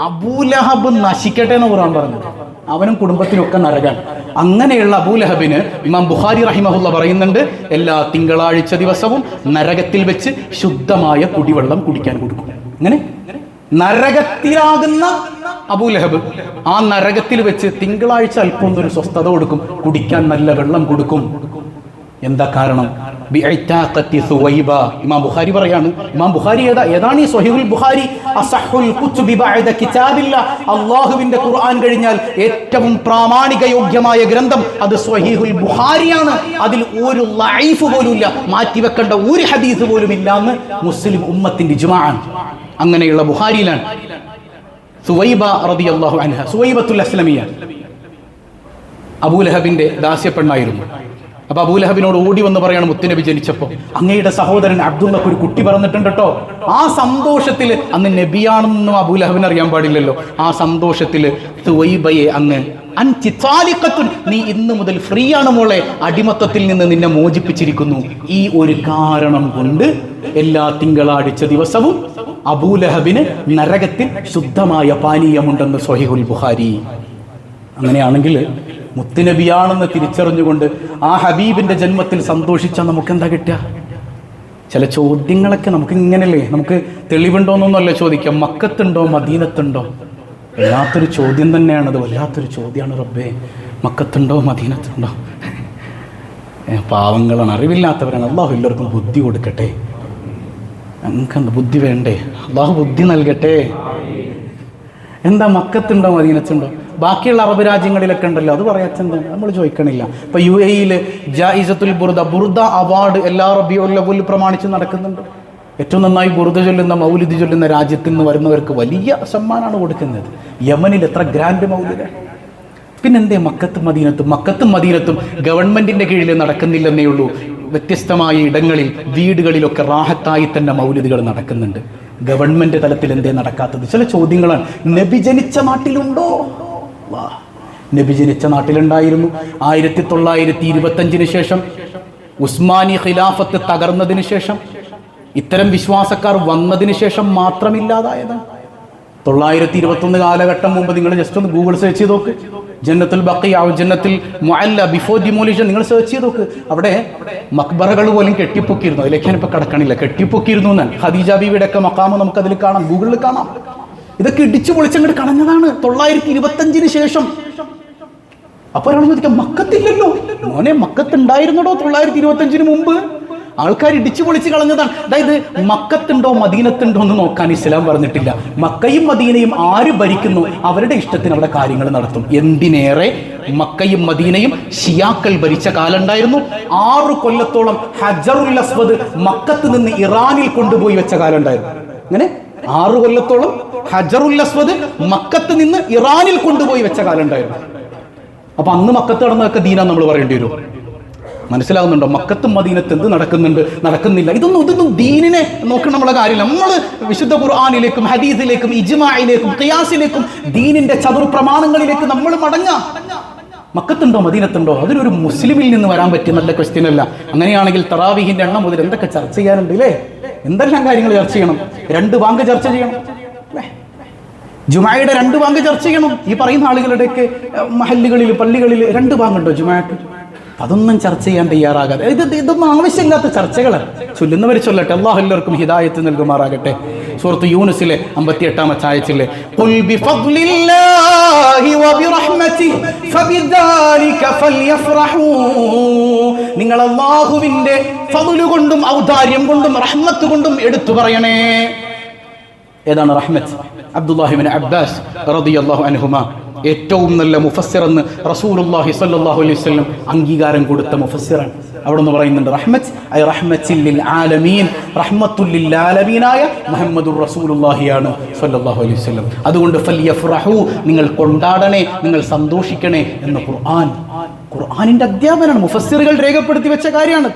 അബൂലഹബ് നശിക്കട്ടെ എന്ന് ഖുർആൻ പറഞ്ഞത്. അവനും കുടുംബത്തിനൊക്കെ നരകാൻ. അങ്ങനെയുള്ള അബൂലഹബിന് ഇമാം ബുഖാരി റഹിമഹുല്ല പറയുന്നുണ്ട്, എല്ലാ തിങ്കളാഴ്ച ദിവസവും നരകത്തിൽ വെച്ച് ശുദ്ധമായ കുടിവെള്ളം കുടിക്കാൻ കൊടുക്കും. അങ്ങനെ നരകത്തിലാകുന്ന അബൂലഹബ് ആ നരകത്തിൽ വെച്ച് തിങ്കളാഴ്ച അല്പം ഒരു സ്വസ്ഥത കൊടുക്കും, കുടിക്കാൻ നല്ല വെള്ളം കൊടുക്കും. എന്താ കാരണം? ഇമാം ബുഖാരി പറയാണ്. ഇമാം ബുഖാരി ഏതാണ് ഈ സ്വഹീഹുൽ ബുഖാരി? അസഹുൽ കുതുബി ബഅദ കിതാബില്ലാഹ്, അല്ലാഹുവിന്റെ ഖുർആൻ കഴിഞ്ഞാൽ ഏറ്റവും പ്രാമാണിക യോഗ്യമായ ഗ്രന്ഥം അത് സ്വഹീഹുൽ ബുഖാരിയാണ്. അതിൽ ഒരു ലഈഫ് പോലും ഇല്ല, മാറ്റിവെക്കേണ്ട ഒരു ഹദീസ് പോലും ഇല്ല എന്ന് മുസ്ലിം ഉമ്മത്തിന്റെ ഇജ്മാഅൻ. അങ്ങനെയുള്ള ബുഖാരിയിലാണ് സുവൈബ റളിയല്ലാഹു അൻഹ, സുവൈബത്തുൽ അസ്ലമിയ, അബൂലഹബിന്റെ ദാസ്യപ്പെണ്ണായിരുന്നു. അപ്പൊ അബൂലഹബിനോട് ഓടി വന്ന് പറയാണ്, മുത്തുനബി ജനിച്ചപ്പോ അങ്ങയുടെ സഹോദരൻ അബ്ദുള്ളക്ക് ഒരു കുട്ടി പറഞ്ഞിട്ടുണ്ട് കേട്ടോ. ആ സന്തോഷത്തില്, അന്ന് നബിയാണെന്നും അബൂലഹബിന് അറിയാൻ പാടില്ലല്ലോ, ആ സന്തോഷത്തില് സുവൈബയെ അങ്ങ് അൻതി താലിഖത്തുൻ, നീ ഇന്നു മുതൽ ഫ്രീ ആണ് മോളെ, അടിമത്തത്തിൽ നിന്ന് നിന്നെ മോചിപ്പിച്ചിരിക്കുന്നു. ഈ ഒരു കാരണം കൊണ്ട് എല്ലാ തിങ്കളാഴ്ച ദിവസവും അബൂലഹബിന് നരകത്തിൽ ശുദ്ധമായ പാനീയമുണ്ടെന്ന് സ്വഹീഹുൽ ബുഖാരി. അങ്ങനെയാണെങ്കിൽ മുത്തുനബിയാണെന്ന് തിരിച്ചറിഞ്ഞുകൊണ്ട് ആ ഹബീബിന്റെ ജന്മത്തിൽ സന്തോഷിച്ചാൽ നമുക്ക് എന്താ കിട്ടുക? ചില ചോദ്യങ്ങളൊക്കെ നമുക്ക് ഇങ്ങനല്ലേ, നമുക്ക് തെളിവുണ്ടോന്നൊന്നുമല്ല ചോദിക്കാം, മക്കത്തുണ്ടോ മദീനത്തുണ്ടോ? വല്ലാത്തൊരു ചോദ്യം തന്നെയാണത്, വല്ലാത്തൊരു ചോദ്യമാണ് റബ്ബേ. മക്കത്തുണ്ടോ മദീനത്തുണ്ടോ? പാവങ്ങളാണ്, അറിവില്ലാത്തവരാണ്. അള്ളാഹു എല്ലാവർക്കും ബുദ്ധി കൊടുക്കട്ടെ. ഞങ്ങൾക്കെന്താ ബുദ്ധി വേണ്ടേ? അള്ളാഹു ബുദ്ധി നൽകട്ടെ. എന്താ മക്കത്തുണ്ടോ മദീനത്തുണ്ടോ? ബാക്കിയുള്ള അറബ് രാജ്യങ്ങളിലൊക്കെ ഉണ്ടല്ലോ, അത് പറയാച്ചെന്താണ്, നമ്മൾ ചോദിക്കണില്ല. ഇപ്പൊ UAE ജായിസത്തുൽ ബുർദ അവാർഡ് എല്ലാ റബീഉൽ അവ്വൽ പ്രമാണിച്ച് നടക്കുന്നുണ്ട്. ഏറ്റവും നന്നായി ബുർദ ചൊല്ലുന്ന മൗലിദ് ചൊല്ലുന്ന രാജ്യത്തിൽ നിന്ന് വരുന്നവർക്ക് വലിയ സമ്മാനമാണ് കൊടുക്കുന്നത്. യമനിൽ എത്ര ഗ്രാൻഡ് മൗലിദ്. പിന്നെന്തേ മക്കത്തും മദീനത്തും ഗവൺമെന്റിന്റെ കീഴിൽ നടക്കുന്നില്ലെന്നേ ഉള്ളൂ. വ്യത്യസ്തമായ ഇടങ്ങളിൽ വീടുകളിലൊക്കെ റാഹത്തായി തന്നെ മൗലിദുകൾ നടക്കുന്നുണ്ട്. ഗവൺമെന്റ് തലത്തിൽ എന്തേ നടക്കാത്തത്? ചില ചോദ്യങ്ങളാണ്. നബി ജനിച്ച നാട്ടിലുണ്ടോ? നബി ജനിച്ച നാട്ടിലുണ്ടായിരുന്നു. 1925 ശേഷം ഉസ്മാനി ഖിലാഫത്ത് തകർന്നതിന് ശേഷം, ഇത്തരം വിശ്വാസക്കാർ വന്നതിന് ശേഷം മാത്രമില്ലാതായതാണ്. 921 കാലഘട്ടം മുമ്പ് നിങ്ങൾ ജസ്റ്റ് ഒന്ന് ഗൂഗിൾ സെർച്ച് ചെയ്ത് നോക്ക്. ജന്നത്തുൽ ബഖിയ, ജന്നത്തുൽ മുഅല്ല, ബിഫോർ ഡിമോളിഷൻ, നിങ്ങൾ സെർച്ച് ചെയ്ത് നോക്ക്. അവിടെ മക്ബറകൾ പോലും കെട്ടിപ്പൊക്കിയിരുന്നു. അതിലേക്ക് ഞാനിപ്പോൾ കടക്കണില്ല. കെട്ടിപ്പൊക്കിയിരുന്നു എന്നാണ്. ഖദീജ ബീവിയുടെ ഒക്കെ മക്കാമ് നമുക്ക് അതിൽ കാണാം, ഗൂഗിളിൽ കാണാം. ഇതൊക്കെ ഇടിച്ചു പൊളിച്ചങ്ങോട്ട് കളഞ്ഞതാണ് 925 ശേഷം. അപ്പൊ ഒരാൾ ചോദിക്കാം, മക്കത്തില്ലല്ലോ മോനെ, മക്കത്തുണ്ടായിരുന്നടോ 925 മുമ്പ്? ആൾക്കാർ ഇടിച്ചു പൊളിച്ച് കളഞ്ഞതാണ്. അതായത് മക്കത്തുണ്ടോ മദീനത്തുണ്ടോ എന്ന് നോക്കാൻ ഇസ്ലാം പറഞ്ഞിട്ടില്ല. മക്കയും മദീനയും ആര് ഭരിക്കുന്നു അവരുടെ ഇഷ്ടത്തിന് അവിടെ കാര്യങ്ങൾ നടത്തും. എന്തിനേറെ മക്കയും മദീനയും ഷിയാക്കൾ ഭരിച്ച കാലം ഉണ്ടായിരുന്നു. 6 കൊല്ലത്തോളം ഹജറുൽ അസ്വദ് മക്കത്ത് നിന്ന് ഇറാനിൽ കൊണ്ടുപോയി വെച്ച കാലം ഉണ്ടായിരുന്നു. അങ്ങനെ 6 കൊല്ലത്തോളം ഹജറുൽ അസ്വദ് മക്കത്ത് നിന്ന് ഇറാനിൽ കൊണ്ടുപോയി വെച്ച കാലം ഉണ്ടായിരുന്നു. അപ്പൊ അന്ന് മക്കത്ത് നടന്നതൊക്കെ ദീനാ നമ്മൾ പറയേണ്ടി വരും. മനസ്സിലാകുന്നുണ്ടോ? മക്കത്തും മദീനത്ത് എന്ത് നടക്കുന്നില്ല. ഇതൊന്നും ദീനിനെ നോക്കണം നമ്മളെ കാര്യമില്ല. നമ്മൾ വിശുദ്ധ ഖുർആനിലേക്കും ഹദീസിലേക്കും ഇജ്മാഇലേക്കും ഖിയാസിലേക്കും ദീനിന്റെ ചതുർ പ്രമാണങ്ങളിലേക്ക് നമ്മൾ മടങ്ങാം. മക്കത്തുണ്ടോ മദീനത്തുണ്ടോ അതിനൊരു മുസ്ലിമിൽ നിന്ന് വരാൻ പറ്റിയ നല്ല ക്വസ്റ്റ്യൻ അല്ല. അങ്ങനെയാണെങ്കിൽ തറാവീഹിന്റെ എണ്ണം മുതൽ എന്തൊക്കെ ചർച്ച ചെയ്യാനുണ്ട് അല്ലേ? എന്തെല്ലാം കാര്യങ്ങൾ ചർച്ച ചെയ്യണം. 2 ബാങ്ക് ചർച്ച ചെയ്യണം, ജുമായുടെ 2 ബാങ്ക് ചർച്ച ചെയ്യണം. ഈ പറയുന്ന ആളുകളുടെയൊക്കെ മഹല്ലുകളിൽ പള്ളികളിൽ 2 ബാങ്കുണ്ടോ ജുമാക്ക്? അതൊന്നും ചർച്ച ചെയ്യാൻ തയ്യാറാകാതെ ഇതൊന്നും ആവശ്യമില്ലാത്ത ചർച്ചകളാണ്. ചൊല്ലുന്നവർ ചൊല്ലട്ടെ. അല്ലാഹു എല്ലാവർക്കും ഹിദായത്ത് നൽകുമാറാകട്ടെ. സൂറത്ത് യൂനുസിലെ 58-ാമത്തെ ആയത്തിലെ ഖുൽ ബിഫദ്ലില്ലാഹി വബിറഹ്മതിഹി ഫബിദാലിക ഫൽയഫ്റഹൂ, നിങ്ങൾ അല്ലാഹുവിന്റെ ഫദ്ല് കൊണ്ടും ഔദാര്യം കൊണ്ടും റഹ്മത്ത് കൊണ്ടും എടുത്തു പറയണേ. ഏതാണ് റഹ്മത്ത്? അബ്ദുല്ലാഹി ഇബ്നു അബ്ബാസ് റളിയല്ലാഹു അൻഹുമാ ഏറ്റവും നല്ല മുഫസ്സിർ എന്ന് റസൂലുള്ളാഹി സ്വല്ലല്ലാഹു അലൈഹി വസല്ലം അംഗീകാരം കൊടുത്ത മുഫസ്സിറാണ്. അവിടെ നിന്ന് പറയുന്നുണ്ട് റഹ്മത്ത് ഐ റഹ്മത്തുൽ ലിൽ ആലമീൻ, റഹ്മത്തുൽ ലിൽ ആലമീനായ മുഹമ്മദുർ റസൂലുള്ളാഹിയാണ് സ്വല്ലല്ലാഹു അലൈഹി വസല്ലം. അതുകൊണ്ട് ഫൽയഫ്റഹൂ, നിങ്ങൾ കൊണ്ടാടണേ, നിങ്ങൾ സന്തോഷിക്കണേ എന്ന് ഖുർആനിന്റെ അധ്യാപനമാണ്. മുഫസ്സിറുകൾ രേഖപ്പെടുത്തി വെച്ച കാര്യമാണ്.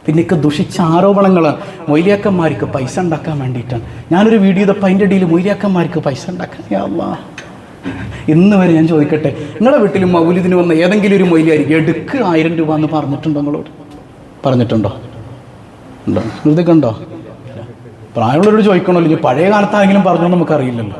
പിന്നെയൊക്കെ ദുഷിച്ച ആരോപണങ്ങളാണ്. മൊയ്ലിയാക്കന്മാർക്ക് പൈസ ഉണ്ടാക്കാൻ വേണ്ടിയിട്ടാണ്. ഞാനൊരു വീഡിയോ ചെയ്തപ്പോൾ അതിൻ്റെ ഇടയിൽ മൊയ്ലിയാക്കന്മാർക്ക് പൈസ ഉണ്ടാക്കാൻ, യാ അല്ലാഹ്, ഇന്ന് വരെ ഞാൻ ചോദിക്കട്ടെ, നിങ്ങളുടെ വീട്ടിൽ മൗലിദിന് വന്ന ഏതെങ്കിലും ഒരു മൊയ്ലിയായിരിക്കും എടുക്ക് 1000 രൂപ എന്ന് പറഞ്ഞിട്ടുണ്ടോ? നിങ്ങളോട് പറഞ്ഞിട്ടുണ്ടോ? ഉണ്ടോ? ഇതൊക്കെ ഉണ്ടോ? പ്രായമുള്ളവരോട് ചോദിക്കണമല്ലോ. ഇനി പഴയ കാലത്താണെങ്കിലും പറഞ്ഞോ നമുക്കറിയില്ലല്ലോ.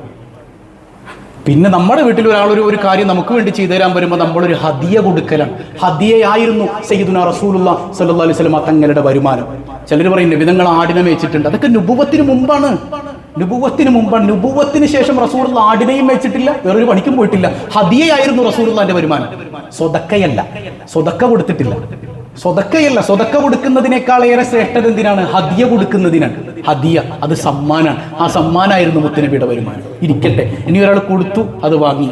പിന്നെ നമ്മുടെ വീട്ടിൽ ഒരാൾ ഒരു കാര്യം നമുക്ക് വേണ്ടി ചെയ്തു തരാൻ വരുമ്പോൾ നമ്മളൊരു ഹദിയ കൊടുക്കലാണ്. ഹദിയയായിരുന്നു സയ്യിദുനാ റസൂലുള്ളാഹി സ്വല്ലല്ലാഹു അലൈഹി വസല്ലം തങ്ങളുടെ വരുമാനം. ചിലർ പറയും നബിതങ്ങൾ ആടിനെ മേച്ചിട്ടുണ്ട്. അതൊക്കെ നുബുവത്തിന് മുമ്പാണ്. നുബുവത്തിന് ശേഷം റസൂലുള്ളാഹി ആടിനെയും മേച്ചിട്ടില്ല, വേറൊരു പണിക്കും പോയിട്ടില്ല. ഹദിയയായിരുന്നു റസൂലുള്ളാഹിന്റെ വരുമാനം. സ്വതക്കയല്ല, സ്വതക്ക കൊടുത്തിട്ടില്ല. സ്വതക്ക കൊടുക്കുന്നതിനേക്കാൾ ഏറെ ശ്രേഷ്ഠത എന്തിനാണ്? ഹദിയ കൊടുക്കുന്നതിനാണ്. ഹദിയ അത് സമ്മാനാണ്. ആ സമ്മാനായിരുന്നു മുത്തുനബിയുടെ വരുമാനം. ഇരിക്കട്ടെ, ഇനി ഒരാൾ കൊടുത്തു, അത് വാങ്ങി.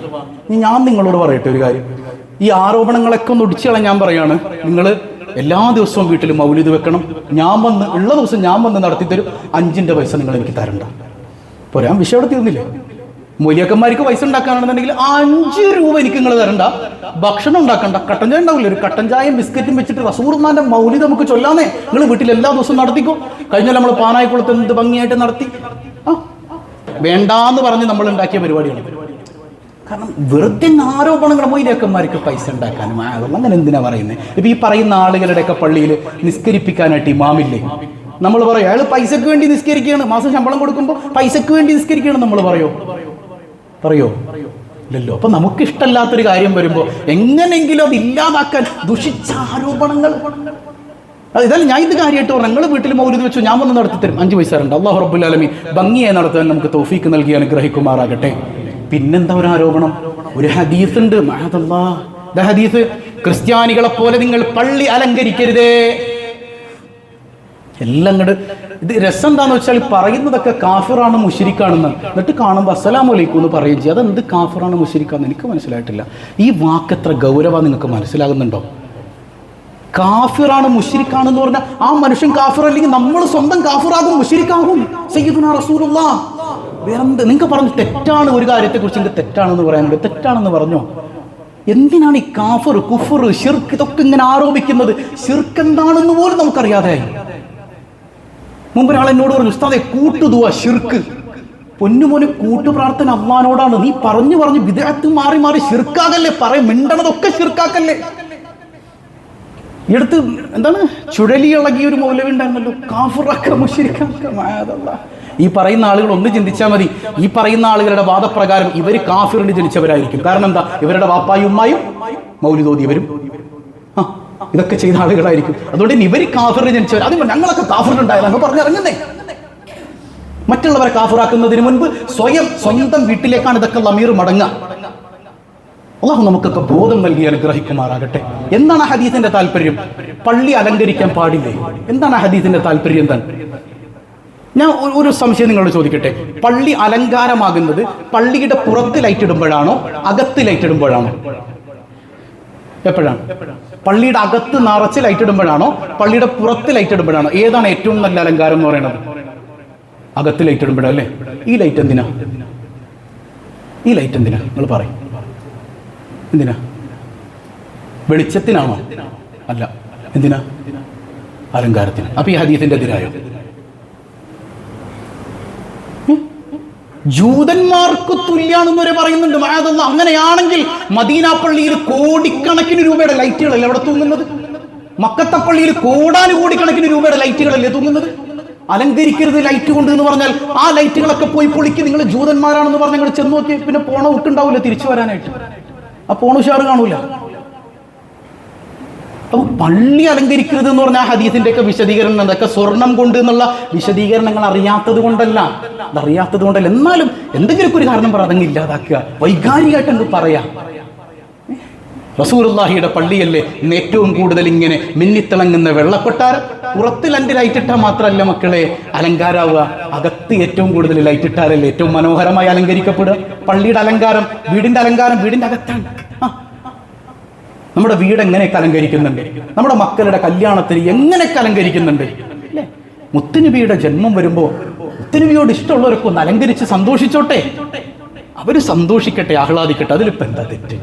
ഞാൻ നിങ്ങളോട് പറയട്ടെ ഒരു കാര്യം. ഈ ആരോപണങ്ങളൊക്കെ ഒന്ന് ഒടിച്ചു കളയാൻ ഞാൻ പറയാണ്. നിങ്ങൾ എല്ലാ ദിവസവും വീട്ടിൽ മൗലിദ് വെക്കണം. ഉള്ള ദിവസം ഞാൻ വന്ന് നടത്തിത്തരും. 5ന്റെ പൈസ നിങ്ങൾ എനിക്ക് തരണ്ട. പോരാ, വിഷയം അവിടെ തീർന്നില്ലേ? മൊയ്ലിയാക്കന്മാർക്ക് പൈസ ഉണ്ടാക്കാനാണെന്നുണ്ടെങ്കിൽ 5 രൂപ എനിക്ക് നിങ്ങൾ തരണ്ട. ഭക്ഷണം ഉണ്ടാക്കണ്ട, കട്ടൻ ചായ ഉണ്ടാവില്ല, ഒരു കട്ടൻ ചായയും ബിസ്ക്കറ്റും വെച്ചിട്ട് റസൂലുള്ളാഹിന്റെ മൗലിദ് നമുക്ക് ചൊല്ലാന്നേ. നിങ്ങൾ വീട്ടിൽ എല്ലാ ദിവസവും നടത്തിക്കോ. കഴിഞ്ഞാൽ നമ്മൾ പാനായിക്കുളത്ത് എന്ത് ഭംഗിയായിട്ട് നടത്തി. വേണ്ടാന്ന് പറഞ്ഞ് നമ്മൾ ഉണ്ടാക്കിയ പരിപാടിയാണ്. കാരണം വെറുതെ ആരോപണങ്ങൾ. മൊയ്ലിയാക്കന്മാർക്ക് പൈസ ഉണ്ടാക്കാനും അങ്ങനെ എന്തിനാ പറയുന്നത്? ഇപ്പൊ ഈ പറയുന്ന ആളുകളുടെയൊക്കെ പള്ളിയിൽ നിസ്കരിപ്പിക്കാനായിട്ട് ഇമാമില്ലേ? നമ്മൾ പറയും അയാൾ പൈസക്ക് വേണ്ടി നിസ്കരിക്കുകയാണ്, മാസം ശമ്പളം കൊടുക്കുമ്പോൾ പൈസക്ക് വേണ്ടി നിസ്കരിക്കുകയാണ് നമ്മൾ പറയോ? ഇല്ലല്ലോ. അപ്പൊ നമുക്ക് ഇഷ്ടമല്ലാത്തൊരു കാര്യം വരുമ്പോൾ എങ്ങനെങ്കിലും അത് ഇല്ലാതാക്കാൻ ദുഷിച്ച ആരോപണങ്ങൾ. ഇതല്ല ഞാൻ ഇത് കാര്യമായിട്ട് പറഞ്ഞു. നിങ്ങൾ വീട്ടിൽ മൗലിദ് വെച്ചു, ഞാൻ വന്ന് നടത്തിത്തരും. 5 പൈസ ഉണ്ട്. അല്ലാഹു റബ്ബുൽ ആലമീൻ ഭംഗിയായി നടത്താൻ നമുക്ക് തൗഫീക്ക് നൽകി അനുഗ്രഹിക്കുമാറാകട്ടെ. പിന്നെന്താ ഒരു ആരോപണം? ഒരു ഹദീസ് ഉണ്ട്, മഅദല്ലാഹ് ഹദീസ്, ക്രിസ്ത്യാനികളെ പോലെ നിങ്ങൾ പള്ളി അലങ്കരിക്കരുതേ. എല്ലാം ഇങ്ങോട്ട് ഇത് രസം എന്താന്ന് വെച്ചാൽ പറയുന്നതൊക്കെ കാഫിറാണ് മുശ്രിക്കാണെന്ന്. എന്നിട്ട് കാണുമ്പോൾ അസ്സലാമു അലൈക്കും എന്ന് പറയുകയും ചെയ്യും. അതെന്ത് കാഫിറാണ് മുശ്രിക്കാന്ന് എനിക്ക് മനസ്സിലായിട്ടില്ല. ഈ വാക്ക് എത്ര ഗൗരവമാണ് നിങ്ങൾക്ക് മനസ്സിലാകുന്നുണ്ടോ? കാഫിറാണ് മുശ്രിക്കാണെന്ന് പറഞ്ഞാൽ ആ മനുഷ്യൻ കാഫിർ അല്ലെങ്കിൽ നമ്മൾ സ്വന്തം കാഫിറാകും, മുശ്രിക്കാകും. സയ്യിദുനാ റസൂലുള്ളാഹ് വേറെന്ത് നിങ്ങൾക്ക് പറഞ്ഞു തെറ്റാണ്? ഒരു കാര്യത്തെക്കുറിച്ച് നിങ്ങൾക്ക് തെറ്റാണെന്ന് പറയാനുണ്ട്. തെറ്റാണെന്ന് പറഞ്ഞോ? എന്തിനാണ് ഈ കാഫിർ, കുഫർ, ശിർക്ക് ഇതൊക്കെ ഇങ്ങനെ ആരോപിക്കുന്നത്? ശിർക്ക് എന്താണെന്ന് പോലും നമുക്കറിയാതെയായി. മുമ്പ് ഒരാൾ എന്നോട് പറഞ്ഞു, ഉസ്താദെ കൂട്ടുദുആ ശിർക്ക്. പൊന്നുമോനെ, കൂട്ടു പ്രാർത്ഥന അല്ലാഹുവിനോടാണ്. നീ പറഞ്ഞു ബിദ്അത്ത് മാറി ശിർക്കാകല്ലേ? മിണ്ടണതൊക്കെ ശിർക്കാക്കല്ലേ? ഈ അടുത്ത് എന്താണ് ചുഴലി ഇളകിയ ഒരു മൗലവി ഉണ്ടായിരുന്നല്ലോ, കാഫിറൊക്കെ മുശ്രിക്കാക്ക. ഈ പറയുന്ന ആളുകൾ ഒന്ന് ചിന്തിച്ചാൽ മതി. ഈ പറയുന്ന ആളുകളുടെ വാദപ്രകാരം ഇവർ കാഫിറിന് ജനിച്ചവരായിരിക്കും. കാരണം എന്താ? ഇവരുടെ വാപ്പായും ഉമ്മായും മൗലിദ് ഓതിയവരും ഇതൊക്കെ ചെയ്ത ആളുകളായിരിക്കും. അതുകൊണ്ട് ഇവർ കാഫിറിന് ജനിച്ചവർ. അത് ഞങ്ങളൊക്കെ കാഫിറുണ്ടായതെന്ന് പറഞ്ഞിറങ്ങുന്നേ. മറ്റുള്ളവരെ കാഫിറാക്കുന്നതിന് മുൻപ് സ്വന്തം വീട്ടിലേക്കാണ് ഇതൊക്കെ ലമീർ മടങ്ങുക. അള്ളാഹു നമുക്കൊക്കെ ബോധം നൽകി അനുഗ്രഹിക്കുമാറാകട്ടെ. എന്താണ് ആ ഹദീസിന്റെ താല്പര്യം? പള്ളി അലങ്കരിക്കാൻ പാടില്ലേ? എന്താണ് ആ ഹദീസിന്റെ താല്പര്യം? എന്താണ്? ഞാൻ ഒരു സംശയം നിങ്ങളോട് ചോദിക്കട്ടെ. പള്ളി അലങ്കാരമാകുന്നത് പള്ളിയുടെ പുറത്ത് ലൈറ്റ് ഇടുമ്പോഴാണോ അകത്ത് ലൈറ്റ് ഇടുമ്പോഴാണോ? എപ്പോഴാണ്? പള്ളിയുടെ അകത്ത് നിറച്ച് ലൈറ്റ് ഇടുമ്പോഴാണോ പള്ളിയുടെ പുറത്ത് ലൈറ്റ് ഇടുമ്പോഴാണോ? ഏതാണ് ഏറ്റവും നല്ല അലങ്കാരം എന്ന് പറയുന്നത്? അകത്ത് ലൈറ്റ് ഇടുമ്പോഴല്ലേ? ഈ ലൈറ്റ് എന്തിനാ? ഈ ലൈറ്റ് എന്തിനാ? നിങ്ങൾ പറയും. എന്തിനാ? വെളിച്ചത്തിനാണോ? അല്ല. എന്തിനാ? അലങ്കാരത്തിന്. അപ്പൊ ഈ ഹദീസിന്റെ എതിരായോ? ജൂതന്മാർക്ക് തുല്യാണെന്ന് വരെ പറയുന്നുണ്ട്. മഅദല്ലാഹ്. അങ്ങനെയാണെങ്കിൽ മദീന പള്ളിയിൽ കോടിക്കണക്കിന് രൂപയുടെ ലൈറ്റുകളല്ലേ അവിടെ തൂങ്ങുന്നത്? മക്കത്തെ പള്ളിയിൽ കോടാനുകോടിക്കണക്കിന് രൂപയുടെ ലൈറ്റുകളല്ലേ തൂങ്ങുന്നത്? അലങ്കരിക്കരുത് ലൈറ്റ് കൊണ്ട് എന്ന് പറഞ്ഞാൽ ആ ലൈറ്റുകളൊക്കെ പോയി പൊളിക്ക്. നിങ്ങൾ ജൂതന്മാരാണെന്ന് പറഞ്ഞ് നിങ്ങൾ ചെന്ന് നോക്കി പിന്നെ പോണ ഒട്ടുണ്ടാവില്ല തിരിച്ചു വരാനായിട്ട്. ആ പോണുഷാറ് കാണൂല. അപ്പൊ പള്ളി അലങ്കരിക്കരുത് എന്ന് പറഞ്ഞാൽ ഹദീസിന്റെ ഒക്കെ വിശദീകരണം എന്തൊക്കെ സ്വർണം കൊണ്ട് എന്നുള്ള വിശദീകരണങ്ങൾ അറിയാത്തത് കൊണ്ടല്ല. അതറിയാത്തത് കൊണ്ടല്ല. എന്നാലും എന്തെങ്കിലും ഒരു കാരണം പറ, അതങ്ങ് ഇല്ലാതാക്കുക. വൈകാരികമായിട്ട് എന്ത് പറയാ? റസൂലുള്ളാഹിയുടെ പള്ളിയല്ലേ ഏറ്റവും കൂടുതൽ ഇങ്ങനെ മിന്നിത്തിളങ്ങുന്ന വെള്ളക്കൊട്ടാരം. പുറത്ത് രണ്ട് ലൈറ്റ് ഇട്ടാൽ മാത്രമല്ല മക്കളെ അലങ്കാരാവുക, അകത്ത് ഏറ്റവും കൂടുതൽ ലൈറ്റ് ഇട്ടാലല്ലേ ഏറ്റവും മനോഹരമായി അലങ്കരിക്കപ്പെടുക. പള്ളിയുടെ അലങ്കാരം, വീടിന്റെ അലങ്കാരം വീടിന്റെ അകത്താണ്. നമ്മുടെ വീട് എങ്ങനെയൊക്കെ അലങ്കരിക്കുന്നുണ്ട്, നമ്മുടെ മക്കളുടെ കല്യാണത്തിന് എങ്ങനെയൊക്കെ അലങ്കരിക്കുന്നുണ്ട് അല്ലേ? മുത്തുനബിയുടെ ജന്മം വരുമ്പോ മുത്തുനബിയോട് ഇഷ്ടമുള്ളവരൊക്കെ ഒന്ന് അലങ്കരിച്ച് സന്തോഷിച്ചോട്ടെ. അവര് സന്തോഷിക്കട്ടെ, ആഹ്ലാദിക്കട്ടെ. അതിലിപ്പോ എന്താ തെറ്റ്?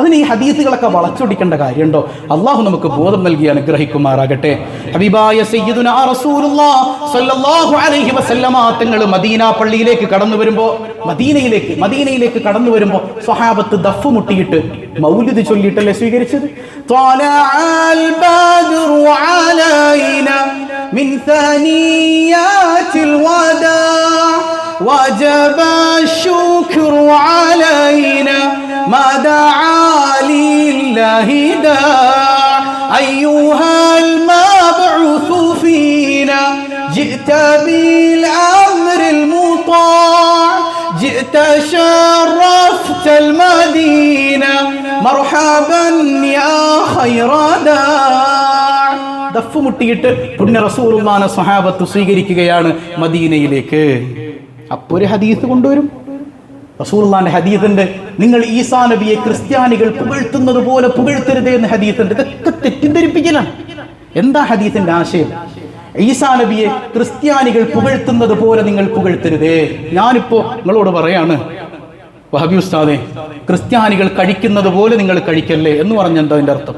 അതിന് ഈ ഹദീസുകളൊക്കെ വളച്ചൊടിക്കേണ്ട കാര്യമുണ്ടോ? അള്ളാഹു നമുക്ക് ബോധം നൽകി അനുഗ്രഹിക്കുമാറാകട്ടെ. ഹബീബായ സയ്യിദുനാ റസൂലുള്ളാഹി സ്വല്ലല്ലാഹു അലൈഹി വസല്ലമ തങ്ങൾ മദീന പള്ളിയിലേക്ക് കടന്നു വരുമ്പോ മദീനയിലേക്ക് കടന്നു വരുമ്പോ സ്വഹാബത്ത് ദഫ് മുട്ടിയിട്ട് മൗലിദ് ചൊല്ലിയിട്ടല്ലേ സ്വീകരിച്ചത്? ത്വലഅൽ ബദ്റു അലൈനാ മിൻ സനിയാതിൽ വദാ വജബ ശുക്റു അലൈനാ ما دعا لله داع أيها المبعوث فينا جئت بالأمر المطاع جئت شرفت المدينة مرحبا يا خير داع. ദഫ് മുട്ടിയിട്ട് പുണ്യ റസൂലുള്ളാഹിനെ സ്വഹാബത്ത് സ്വീകരിക്കുകയാണ് മദീനയിലേക്ക്. അപ്പോൾ ഒരു ഹദീസ് കൊണ്ടുവരും. റസൂലുള്ളാഹിന്റെ ഹദീസുണ്ട്, നിങ്ങൾ ഈസാ നബിയെ ക്രിസ്ത്യാനികൾ പുകഴ്ത്തുന്നത് പോലെ പുകഴ്ത്തരുതേ എന്ന് ഹദീസുണ്ട്. ഇതൊക്കെ തെറ്റിദ്ധരിപ്പിക്കലാണ്. എന്താ ഹദീസിന്റെ ആശയം? ഈസാ നബിയെ ക്രിസ്ത്യാനികൾ പുകഴ്ത്തുന്നത് പോലെ നിങ്ങൾ പുകഴ്ത്തരുതേ. ഞാനിപ്പോ നിങ്ങളോട് പറയാണ്, വഹബി ഉസ്താദേ, ക്രിസ്ത്യാനികൾ കഴിക്കുന്നത് പോലെ നിങ്ങൾ കഴിക്കല്ലേ എന്ന് പറഞ്ഞെന്താ അതിന്റെ അർത്ഥം?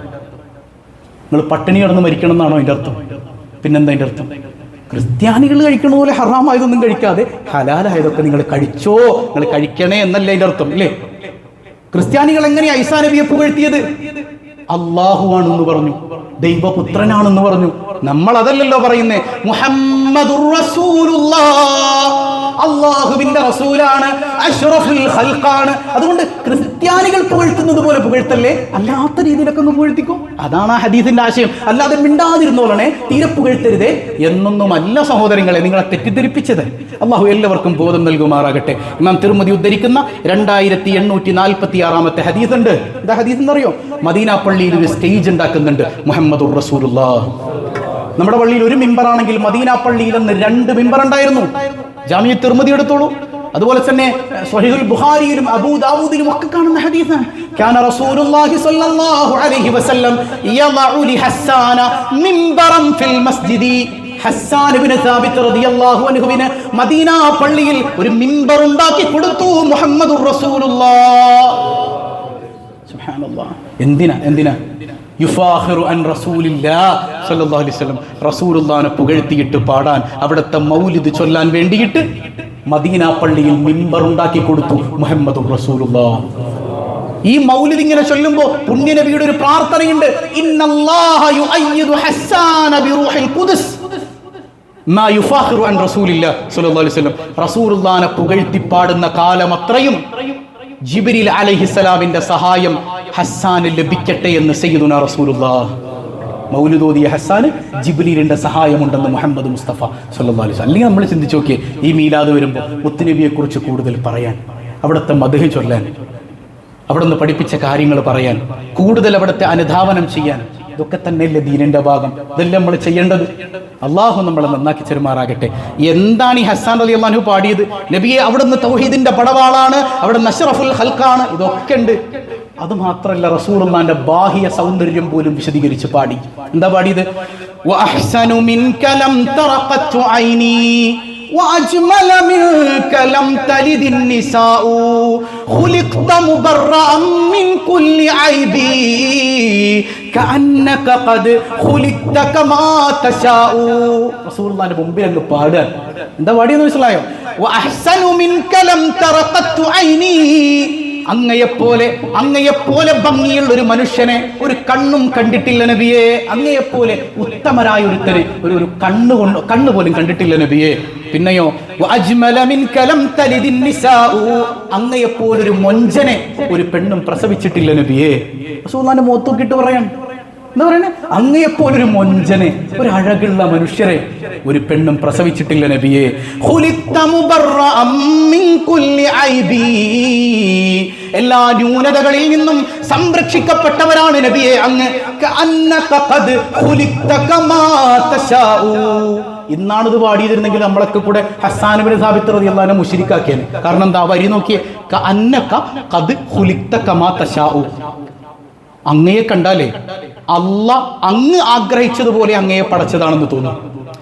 നിങ്ങൾ പട്ടിണി കിടന്ന് മരിക്കണം എന്നാണോ അതിന്റെ അർത്ഥം? പിന്നെന്താ അതിന്റെ അർത്ഥം? ക്രിസ്ത്യാനികൾ കഴിക്കണ പോലെ ഹറാമായതൊന്നും കഴിക്കാതെ ഹലാലായതൊക്കെ നിങ്ങൾ കഴിച്ചോ, നിങ്ങൾ കഴിക്കണേ എന്നല്ലേ അതിന്റെ അർത്ഥം അല്ലേ? ക്രിസ്ത്യാനികൾ എങ്ങനെയാ ഈസാ നബിയെ പുകഴ്ത്തിയത്? അള്ളാഹുവാണെന്ന് പറഞ്ഞു, ദൈവപുത്രനാണെന്ന് പറഞ്ഞു. നമ്മൾ അതല്ലല്ലോ പറയുന്നേ. മുഹമ്മദുർ റസൂലുള്ളാഹ്, അള്ളാഹുവിന്റെ റസൂലാണ്, അഷ്റഫുൽ ഖൽഖാണ്. അതുകൊണ്ട് ക്രിസ്ത്യാനികൾ പുകഴ്ത്തുന്നത് പോലെ പുകഴ്ത്തല്ലേ, അല്ലാത്ത രീതിയിലൊക്കെ ഒന്ന് പുകഴ്ത്തിക്കോ. അതാണ് ആ ഹദീസിന്റെ ആശയം. അല്ലാതെ മിണ്ടാതിരുന്നോളണേ, തീരെ പുകഴ്ത്തരുതേ എന്നൊന്നുമല്ല സഹോദരങ്ങളെ നിങ്ങളെ തെറ്റിദ്ധരിപ്പിച്ചത്. അള്ളാഹു എല്ലാവർക്കും ബോധം നൽകുമാറാകട്ടെ. ഇമാം തിർമിദി ഉദ്ധരിക്കുന്ന 2846 ഹദീസ് ഉണ്ട്. എന്താ ഹദീസ് എന്നറിയോ? മദീന പള്ളിയിൽ ഒരു സ്റ്റേജ് ഉണ്ടാക്കുന്നുണ്ട് മുഹമ്മദുർ റസൂലുള്ളാഹ്. നമ്മുടെ പള്ളിയിൽ ഒരു മിമ്പറാണെങ്കിൽ മദീന പള്ളിയിൽ അന്ന് 2 മിമ്പർ ഉണ്ടായിരുന്നു. ജാമിഅ തിർമിദി എടുത്തോളൂ. അതുപോലെ തന്നെ സ്വഹീഹുൽ ബുഖാരിയിലും അബൂ ദാവൂദിലും ഒക്കെ കാണുന്ന ഹദീസാണ്. കാന റസൂലുള്ളാഹി സ്വല്ലല്ലാഹു അലൈഹി വസല്ലം യളഉ ലി ഹസ്സാന മിമ്പറൻ ഫിൽ മസ്ജിദി. ഹസ്സാൻ ഇബ്നു സാബിത്ത് റളിയല്ലാഹു അൻഹുവിന് മദീന പള്ളിയിൽ ഒരു മിമ്പർ ഉണ്ടാക്കി കൊടുത്തു മുഹമ്മദുർ റസൂലുള്ളാഹ്. സുബ്ഹാനല്ലാഹ്. എന്തിനാ യുഫാഖിറു അൻ റസൂലില്ലാഹ് സ്വല്ലല്ലാഹു അലൈഹി വസല്ലം, റസൂലുള്ളാഹിനെ പുകഴ്ത്തിയിട്ട് പാടാൻ, അവിടുത്തെ മൗലിദ് ചൊല്ലാൻ വേണ്ടിയിട്ട് മദീന പള്ളിയിൽ മിമ്പർ ഉണ്ടാക്കി കൊടുത്തു മുഹമ്മദുർ റസൂലുള്ളാഹ്. ഈ മൗലിദ് ഇങ്ങനെ ചൊല്ലുമ്പോൾ പുണ്യനബിയുടെ ഒരു പ്രാർത്ഥനയുണ്ട്, ഇന്നല്ലാഹ യുഅയ്യിദു ഹസ്സാന ബിറൂഹിൽ ഖുദ്സ്. മാ യുഫാഖിറു അൻ റസൂലില്ലാഹി സ്വല്ലല്ലാഹു അലൈഹി വസല്ലം, റസൂലുള്ളാഹിനെ പുകഴ്ത്തി പാടുന്ന കാലം അത്രയും ജിബ്രീൽ അലൈഹിസ്സലാമിന്റെ സഹായം ഹസ്സാന് ലഭിക്കട്ടെ എന്ന് സയ്യിദുനാ റസൂലുള്ളാഹ്. മൗലിദ് ഓതിയ ഹസ്സാന് ജിബ്രീലിന്റെ സഹായമുണ്ടെന്ന് മുഹമ്മദ് മുസ്തഫ സ്വല്ലല്ലാഹു അലൈഹി വസല്ലം. അല്ലെങ്കിൽ നമ്മൾ ചിന്തിച്ചു നോക്കിയേ, ഈ മീലാദ് വരുമ്പോൾ മുത്തുനബിയെ കുറിച്ച് കൂടുതൽ പറയാൻ, അവിടുത്തെ മദ്ഹ് ചൊല്ലാൻ, അവിടുന്ന് പഠിപ്പിച്ച കാര്യങ്ങൾ പറയാൻ, കൂടുതൽ അവിടുത്തെ അനുധാവനം ചെയ്യാൻ, ഇതൊക്കെ തന്നെയല്ലേ ദീനിന്റെ ഭാഗം. ഇതെല്ലാം നമ്മൾ ചെയ്യേണ്ടത്. അള്ളാഹു നമ്മളെ നന്നാക്കി ചെറുമാറാകട്ടെ. എന്താണ് ഈ ഹസ്സാൻ റളിയല്ലാഹു അൻഹു പാടിയത്? നബിയെ അവിടുന്ന് തൗഹീദിന്റെ പടവാളാണ്, അവിടുന്ന് അഷ്റഫുൽ ഖൽഖാണ്, ഇതൊക്കെ ഉണ്ട്. അത് മാത്രമല്ല, റസൂലുള്ളാഹിന്റെ ബാഹ്യ സൗന്ദര്യം പോലും വിശദീകരിച്ച് പാടി. എന്താ പാടിയത്? വഅഹ്സനു മിൻക ലം തറഖത്തു ഐനി وأجمل منك لم تلد النساء خلقت مبرأ من كل عيب كأنك قد خلقت كما تشاء. റസൂലുള്ളാഹിന്റെ മുമ്പിൽ അങ്ങ് പാടുക. എന്താ പാടിയെന്ന് മനസ്സിലായോ? وأحسن منك لم ترقت عيني, അങ്ങയെപ്പോലെ ഭംഗിയുള്ള ഒരു മനുഷ്യനെ ഒരു കണ്ണും കണ്ടിട്ടില്ല നബിയെ. അങ്ങയെപ്പോലെ ഉത്തമരായ ഒരുത്തനെ ഒരു കണ്ണ് പോലും കണ്ടിട്ടില്ല നബിയെ. പിന്നെയോ വഅജ്മല മിൻക ലം തലിദിൻ നിസാഉ, അങ്ങയെപ്പോലൊരു മൊഞ്ചനെ ഒരു പെണ്ണും പ്രസവിച്ചിട്ടില്ല നബിയെ. റസൂലുള്ളാഹിന്റെ മുഖത്ത് നോക്കിയിട്ട് പറയാൻ എന്താ പറയണേ? അങ്ങയെപ്പോലൊരു മൊഞ്ചനെ, ഒരു അഴകുള്ള മനുഷ്യരെ ഒരു പെണ്ണും പ്രസവിച്ചിട്ടില്ല നബിയെ. ഖുലിഖ്ത മുബറഅം മിൻ കുല്ലി ഐബി, എല്ലാ ന്യൂനതകളിൽ നിന്നും സംരക്ഷിക്കപ്പെട്ടവരാണ് നബിയെ അങ്ങ്. കഅന്നക ഖദ് ഖുലിഖ്ത കമാ തശാഉ. ഇന്നാണിത് പാടിയിരുന്നെങ്കിൽ നമ്മളൊക്കെ കൂടെ ഹസ്സാൻ ഇബ്നു സാബിത്ത് റളിയല്ലാഹു അൻഹു മുശ്രിക്കാക്കിയാണ്. കാരണം എന്താ വരി നോക്കിയേ? കഅന്നക ഖദ് ഖുലിഖ്ത കമാ തശാഉ. അങ്ങയെ കണ്ടാലേ അങ്ങ് ആഗ്രഹിച്ചതുപോലെ അങ്ങയെ പടച്ചതാണെന്ന് തോന്നും.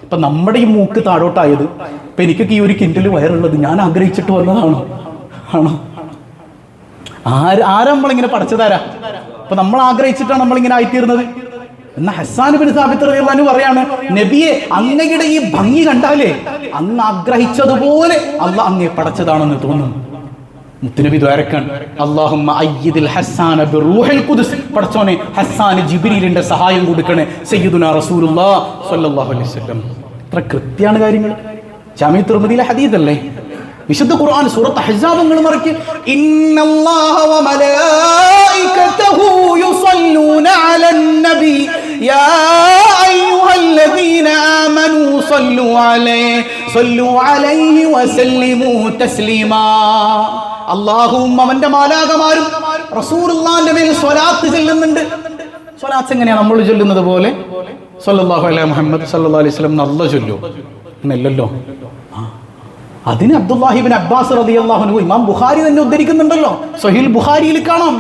ഇപ്പൊ നമ്മുടെ ഈ മൂക്ക് താഴോട്ടായത്, ഇപ്പൊ എനിക്കൊക്കെ ഈ ഒരു കിൻഡല് വയറുള്ളത് ഞാൻ ആഗ്രഹിച്ചിട്ട് വന്നതാണോ? ആണോ? ആരാ നമ്മളിങ്ങനെ പടച്ചതാരാ? അപ്പൊ നമ്മൾ ആഗ്രഹിച്ചിട്ടാണ് നമ്മളിങ്ങനെ ആയിത്തീർന്നത്. എന്നാ ഹസ്സാൻ ഇബ്നു സാബിത്ത് റളിയല്ലാഹു അൻഹു പറയാണ്, നബിയെ അങ്ങയുടെ ഈ ഭംഗി കണ്ടാലേ അങ്ങ് ആഗ്രഹിച്ചതുപോലെ അള്ളാഹ് അങ്ങയെ പടച്ചതാണെന്ന് തോന്നും. മുത്തുനബി ദ്വാരക്കാൻ, അല്ലാഹുമ്മ അയ്യിദിൽ ഹസ്സാന ബിറൂഹിൽ ഖുദ്സ്, പടച്ചോനെ ഹസ്സാന് ജിബ്രീലിന്റെ സഹായം കൊടുക്കണേ സയ്യിദുനാ റസൂലുള്ളാഹി സ്വല്ലല്ലാഹു അലൈഹി വസല്ലം. എത്ര കൃത്യമാണ് കാര്യങ്ങൾ. ജാമിഉ തിർമിദിയിലെ ഹദീസ് അല്ലേ? വിശുദ്ധ ഖുർആൻ സൂറത്ത് അഹ്സാബ് നിങ്ങൾ മറക്കി, ഇന്നല്ലാഹ വ മലായികതഹു യുസല്ലൂന അലൻ നബി യാ അയ്യുഹല്ലദീന ആമനൂ സല്ലു അലൈഹി വസല്ലിമു തസ്ലീമാ. അല്ലാഹുവും അവന്റെ മാലാഖമാരും റസൂലുള്ളാഹിന്റെ മേൽ സ്വലാത്ത് ചൊല്ലുന്നുണ്ട്. സ്വലാത്ത് എങ്ങനെയാണ് നമ്മൾ ചൊല്ലുന്നത് പോലെ സല്ലല്ലാഹു അലൈഹി മുഹമ്മദ് സല്ലല്ലാഹു അലൈഹി വസല്ലം നല്ല ചൊല്ലു എന്നല്ലോ. അതിന് അബ്ദുല്ലാഹി ഇബ്നു അബ്ബാസ് റളിയല്ലാഹു അൻഹു ഇമാം ബുഖാരി തന്നെ ഉദ്ധരിക്കുന്നുണ്ടല്ലോ. സ്വഹീഹ് ബുഖാരിയിൽ കാണാം,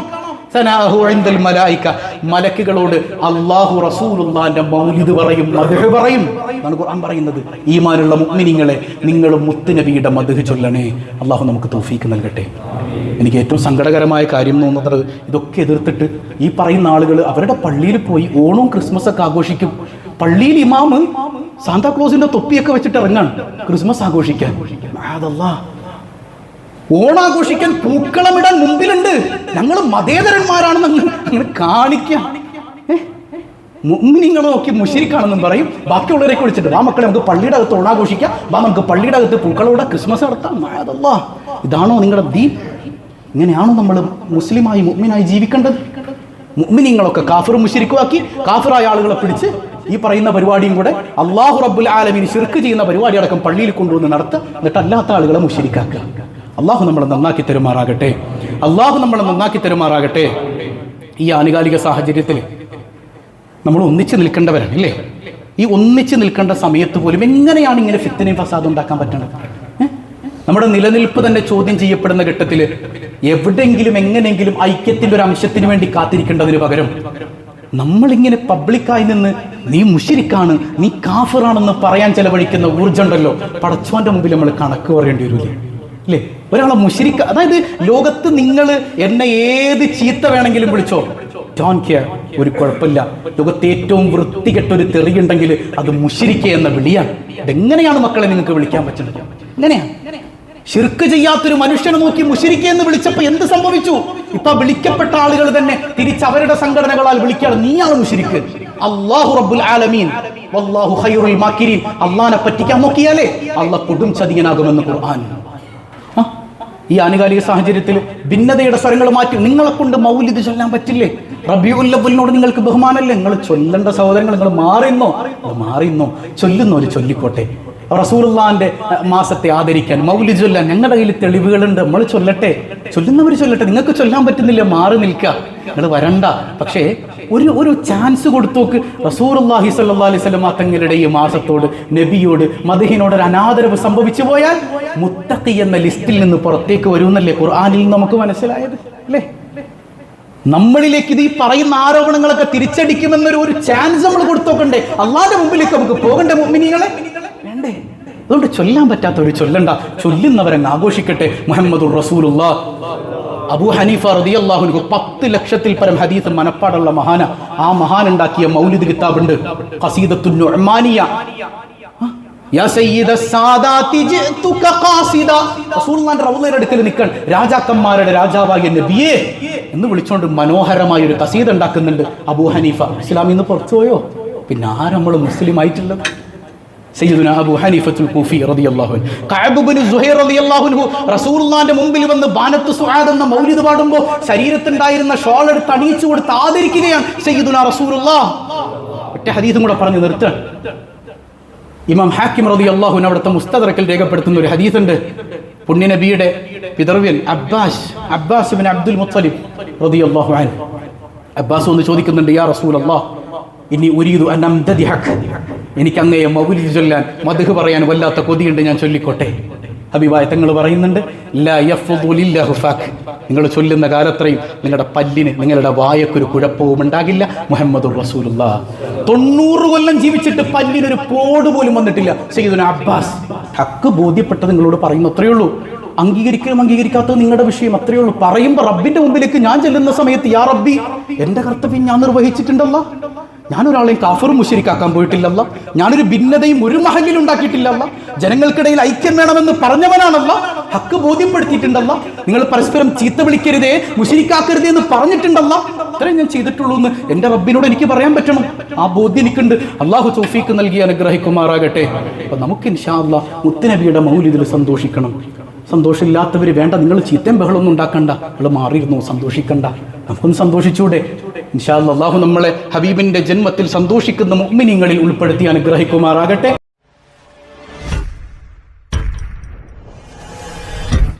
സനാഹു ഇൻദൽ മലായിക, മലക്കുകളോട് അല്ലാഹു റസൂലുള്ളാഹിന്റെ മൗലിദ് പറയും, മദ്ഹ് പറയും എന്നാണ് ഖുർആൻ പറയുന്നത്. ഈമാനുള്ള മുഅ്മിനീങ്ങളെ നിങ്ങൾ മുത്തുനബിയുടെ മദ്ഹ് ചൊല്ലണേ. അല്ലാഹു നമുക്ക് തൗഫീക്ക് നൽകട്ടെ. എനിക്ക് ഏറ്റവും സങ്കടകരമായ കാര്യം തോന്നുന്നത്, ഇതൊക്കെ എതിർത്തിട്ട് ഈ പറയുന്ന ആളുകൾ അവരുടെ പള്ളിയിൽ പോയി ഓണവും ക്രിസ്മസ് ഒക്കെ ആഘോഷിക്കും. പള്ളിയിൽ ഇമാമ് സാന്താക്ലോസിന്റെ തൊപ്പിയൊക്കെ വെച്ചിട്ട് ഇറങ്ങാണ് ക്രിസ്മസ് ആഘോഷിക്കാൻ. ഓണാഘോഷിക്കാൻ പൂക്കളമിടാൻ മുമ്പിലുണ്ട്. ഞങ്ങൾ മതേതരന്മാരാണെന്ന് അങ്ങനെ കാണിക്കാം. മുഅ്മിനീങ്ങളെ നോക്കി മുശ്രിക്കാണെന്നും പറയും. ബാക്കിയുള്ളവരെ വിളിച്ചിട്ട് വാ മക്കളെ നമുക്ക് പള്ളിയുടെ അകത്ത് ഓണാഘോഷിക്കാം, വാ നമുക്ക് പള്ളിയുടെ അകത്ത് പൂക്കളോടെ ക്രിസ്മസ് നടത്താം. ഇതാണോ നിങ്ങളുടെ ദീൻ? ഇങ്ങനെയാണോ നമ്മൾ മുസ്ലിമായി മുഅ്മിനായി ജീവിക്കേണ്ടത്? മുഅ്മിനീങ്ങളൊക്കെ കാഫിർ മുശ്രിക്കുമാക്കി, കാഫിറായ ആളുകളെ പിടിച്ച് ഈ പറയുന്ന പരിപാടിയും കൂടെ അല്ലാഹു റബ്ബുൽ ആലമീൻ ശിർക്ക് ചെയ്യുന്ന പരിപാടി അടക്കം പള്ളിയിൽ കൊണ്ടുവന്ന് നടത്തുക, എന്നിട്ട് അല്ലാത്ത ആളുകളെ മുശ്രിക്കാക്കുക. അള്ളാഹു നമ്മളെ നന്നാക്കി തരുമാറാകട്ടെ. അള്ളാഹു നമ്മളെ നന്നാക്കി തരുമാറാകട്ടെ. ഈ ആനുകാലിക സാഹചര്യത്തിൽ നമ്മൾ ഒന്നിച്ച് നിൽക്കേണ്ടവരാണ് അല്ലേ? ഈ ഒന്നിച്ച് നിൽക്കേണ്ട സമയത്ത് പോലും എങ്ങനെയാണ് ഇങ്ങനെ ഫിത്നയും ഫസാദും ഉണ്ടാക്കാൻ പറ്റുന്നത്? നമ്മുടെ നിലനിൽപ്പ് തന്നെ ചോദ്യം ചെയ്യപ്പെടുന്ന ഘട്ടത്തിൽ എവിടെയെങ്കിലും എങ്ങനെയെങ്കിലും ഐക്യത്തിന്റെ ഒരു അംശത്തിന് വേണ്ടി കാത്തിരിക്കേണ്ടതിന് പകരം നമ്മളിങ്ങനെ പബ്ലിക്കായി നിന്ന് നീ മുശ്രിക്കാണ്, നീ കാഫിറാണെന്ന് പറയാൻ ചെലവഴിക്കുന്ന ഊർജ്ജമുണ്ടല്ലോ, പടച്ചോന്റെ മുമ്പിൽ നമ്മൾ കണക്ക് പറയേണ്ടി വരില്ലേ? അല്ലേ? ഒരാളെ മുശ്രിക്ക, അതായത് ലോകത്ത് നിങ്ങൾ എന്നെ ഏത് ചീത്ത വേണമെങ്കിലും വിളിച്ചോ, ഡോണ്ട് കെയർ, ഒരു കുഴപ്പമില്ല. ലോകത്ത് ഏറ്റവും വൃത്തികെട്ടൊരു തെറിയുണ്ടെങ്കിൽ അത് മുശ്രിക്ക എന്ന വിളിയാണ്. ഇതെങ്ങനെയാണ് മക്കളെ നിങ്ങൾക്ക് വിളിക്കാൻ പറ്റുന്നത്? എങ്ങനെയാണ്? ശിർക്ക് ചെയ്യാത്തൊരു മനുഷ്യനെ നോക്കി മുശ്രിക്ക് എന്ന് വിളിച്ചപ്പോൾ എന്ത് സംഭവിച്ചു? ഇപ്പൊ വിളിക്കപ്പെട്ട ആളുകൾ തന്നെ തിരിച്ച് അവരുടെ സംഘടനകളാൽ വിളിക്കുകയാണ്, നീയാണ് മുശ്രിക്ക്. അല്ലാഹു റബ്ബുൽ ആലമീൻ വല്ലാഹു ഖൈറുൽ മാക്കിരീൻ. അള്ളാഹിനെ പറ്റിക്കാൻ നോക്കിയാലേ അള്ളാഹ് കൊടും ചതിയനാകുമെന്ന് ഖുർആൻ. ഈ ആനുകാലിക സാഹചര്യത്തിൽ ഭിന്നതയുടെ സ്വരങ്ങൾ മാറ്റി. നിങ്ങളെ കൊണ്ട് മൗലിദ് ചൊല്ലാൻ പറ്റില്ലേ? റബീഉൽ അവ്വലിനോട് നിങ്ങൾക്ക് ബഹുമാനല്ലേ? നിങ്ങൾ ചൊല്ലേണ്ട സഹോദരങ്ങൾ, നിങ്ങൾ മാറിന്നോ ചൊല്ലുന്നവർ ചൊല്ലിക്കോട്ടെ. റസൂലുള്ളാഹിന്റെ മാസത്തെ ആദരിക്കാൻ മൗലിദ് ചൊല്ലാൻ ഞങ്ങളുടെ കയ്യിൽ തെളിവുകളുണ്ട്, നമ്മൾ ചൊല്ലട്ടെ, ചൊല്ലുന്നവർ ചൊല്ലട്ടെ. നിങ്ങൾക്ക് ചൊല്ലാൻ പറ്റുന്നില്ല, മാറി നിൽക്കുക, നിങ്ങൾ വരണ്ട. പക്ഷേ ഒരു ചാൻസ് കൊടുത്തോക്ക്. റസൂലുള്ളാഹി സ്വല്ലല്ലാഹി അലൈഹി വസല്ലം തങ്ങളുടെ ഈ മാസത്തോട്, നബിയോട്, മദ്ഹിനോട് ഒരു അനാദരവ് സംഭവിച്ചു പോയാൽ മുത്തഖി എന്ന ലിസ്റ്റിൽ നിന്ന് പുറത്തേക്ക് വരുമെന്നല്ലേ ഖുർആനിൽ നമുക്ക് മനസ്സിലായത് അല്ലേ? നമ്മളിലേക്ക് ഇത് ഈ പറയുന്ന ആരോപണങ്ങളൊക്കെ തിരിച്ചടിക്കുമെന്നൊരു ചാൻസ് നമ്മൾ കൊടുത്തോക്കണ്ടേ? അള്ളാന്റെ മുമ്പിലേക്ക് നമുക്ക് പോകണ്ടേ മുഅ്മിനീങ്ങളെ? വേണ്ടേ? അതുകൊണ്ട് ചൊല്ലാൻ പറ്റാത്തവർ ചൊല്ലണ്ട, ചൊല്ലുന്നവരങ്ങ് ആഘോഷിക്കട്ടെ. മുഹമ്മദുർ റസൂലുള്ളാഹ്. അബൂ ഹനീഫ റളിയല്ലാഹു അൻഹു 10 ലക്ഷത്തിൽ പരം ഹദീസ് മനപ്പാടുള്ള മഹാന. ആ മഹാൻ ഉണ്ടാക്കിയ മൗലിദ് കിതാബുണ്ട്, ഖസീദത്തുൻ നുഅ്മാനിയ. യാ സയ്യിദ സാദാതി ജിഅതുക ഖാസിദ. റസൂലുള്ളാഹിന്റെ റൗളയുടെ അടുക്കൽ നിൽക്കാൻ, രാജാക്കന്മാരുടെ രാജാവായ നബിയേ എന്ന് വിളിച്ചുകൊണ്ട് മനോഹരമായ ഒരു ഖസീദ ഉണ്ടാക്കുന്നുണ്ട് അബൂ ഹനീഫ. ഇസ്ലാമിൽ നിന്ന് പുറത്തു പോയോ? പിന്നെ നമ്മൾ മുസ്ലിം ആയിട്ടുള്ളത്? സയ്യിദുനാ അബൂ ഹനീഫത്തുൽ കൂഫി റളിയല്ലാഹു അൻഹു. കഅബ് ഇബ്നു സുഹൈർ റളിയല്ലാഹു അൻഹു റസൂലുള്ളാഹിന്റെ മുമ്പിൽ വന്ന് ബാനത്തു സുആദ് എന്ന മൗലിദ് പാടുമ്പോൾ ശരീരത്തുണ്ടായിരുന്ന ഷോൾ എടുത്ത് അണിയിച്ചു കൊടുത്ത് ആദരിക്കുകയാണ് സയ്യിദുനാ റസൂലുള്ളാഹ്. ഒറ്റ ഹദീസും കൂടെ പറഞ്ഞു നിർത്താൻ. ഇമാം ഹാക്കിം റളിയല്ലാഹു അൻഹു അവിടുത്തെ മുസ്തദറക്കിൽ രേഖപ്പെടുത്തുന്ന ഒരു ഹദീസുണ്ട്. പുണ്യനബിയുടെ പിതൃവ്യൻ അബ്ബാസ് ഇബ്നു അബ്ദുൽ മുത്തലിബ് റളിയല്ലാഹു അൻഹു. അബ്ബാസ് ഒന്ന് ചോദിക്കുന്നുണ്ട്, യാ റസൂലല്ലാഹ് ഇനി ഉരീദു അൻ അംദദിഹക്, എനിക്ക് അങ്ങയെ മൗലിദ് ചൊല്ലാൻ, മദ്ഹ് പറയാൻ വല്ലാത്ത കൊതിയുണ്ട്, ഞാൻ ചൊല്ലിക്കോട്ടെ. ഹബീബായ തങ്ങൾ പറയുന്നുണ്ട്, ലാ യഫ്ദു ലില്ലാഹു ഫാക്, നിങ്ങൾ ചൊല്ലുന്ന കാലത്രയും നിങ്ങളുടെ പല്ലിന്, നിങ്ങളുടെ വായക്കൊരു കുഴപ്പവും ഉണ്ടാകില്ല. മുഹമ്മദുർ റസൂലുള്ളാഹ്. 90 കൊല്ലം ജീവിച്ചിട്ട് പല്ലിനൊരു പോട് പോലും വന്നിട്ടില്ല സയ്യിദുനാ അബ്ബാസ്. ഹക്ക് ബോധ്യപ്പെട്ടത് നിങ്ങളോട് പറയുന്നു, അത്രയേ ഉള്ളൂ. അംഗീകരിക്കലും അംഗീകരിക്കാത്തത് നിങ്ങളുടെ വിഷയം, അത്രയേ ഉള്ളൂ. പറയുമ്പോൾ റബ്ബിന്റെ മുമ്പിലേക്ക് ഞാൻ ചെല്ലുന്ന സമയത്ത്, യാ റബ്ബി, എന്റെ കർത്തവ്യം ഞാൻ നിർവഹിച്ചിട്ടുണ്ടല്ലോ, ഞാനൊരാളെയും കാഫറും മുശ്രിക്കാക്കാൻ പോയിട്ടില്ലല്ലോ, ഞാനൊരു ഭിന്നതയും ഒരു മഹലിൽ ഉണ്ടാക്കിയിട്ടില്ലല്ലോ, ജനങ്ങൾക്കിടയിൽ ഐക്യം വേണമെന്ന് പറഞ്ഞവനാണല്ലോ, ഹക്ക് ബോധ്യപ്പെടുത്തിയിട്ടുണ്ടല്ലോ, നിങ്ങൾ പരസ്പരം ചീത്ത വിളിക്കരുതേ, മുശ്രിക്കാക്കരുതേ എന്ന് പറഞ്ഞിട്ടുണ്ടല്ലോ, അത്രയും ഞാൻ ചെയ്തിട്ടുള്ളൂ എന്ന് എന്റെ റബ്ബിനോട് എനിക്ക് പറയാൻ പറ്റണം. ആ ബോധ്യം എനിക്കുണ്ട്. അള്ളാഹു തൗഫീഖ് നൽകി അനുഗ്രഹിക്കുമാറാകട്ടെ. അപ്പൊ നമുക്ക് ഇൻഷാ അല്ലാഹ് മുത്തുനബിയുടെ മൗലിദിൽ സന്തോഷിക്കണം. സന്തോഷമില്ലാത്തവർ വേണ്ട, നിങ്ങൾ ചീത്തയും ബഹളമൊന്നും ഉണ്ടാക്കണ്ട, നിങ്ങൾ മാറിയിരുന്നു, സന്തോഷിക്കണ്ട. നമുക്കൊന്ന് സന്തോഷിച്ചൂടെ? ഇൻഷാ അല്ലാഹ് അല്ലാഹു നമ്മളെ ഹബീബിന്റെ ജന്മത്തിൽ സന്തോഷിക്കുന്ന മുഅ്മിനീങ്ങളിൽ ഉൾപ്പെടുത്തി അനുഗ്രഹിക്കുമാറാകട്ടെ.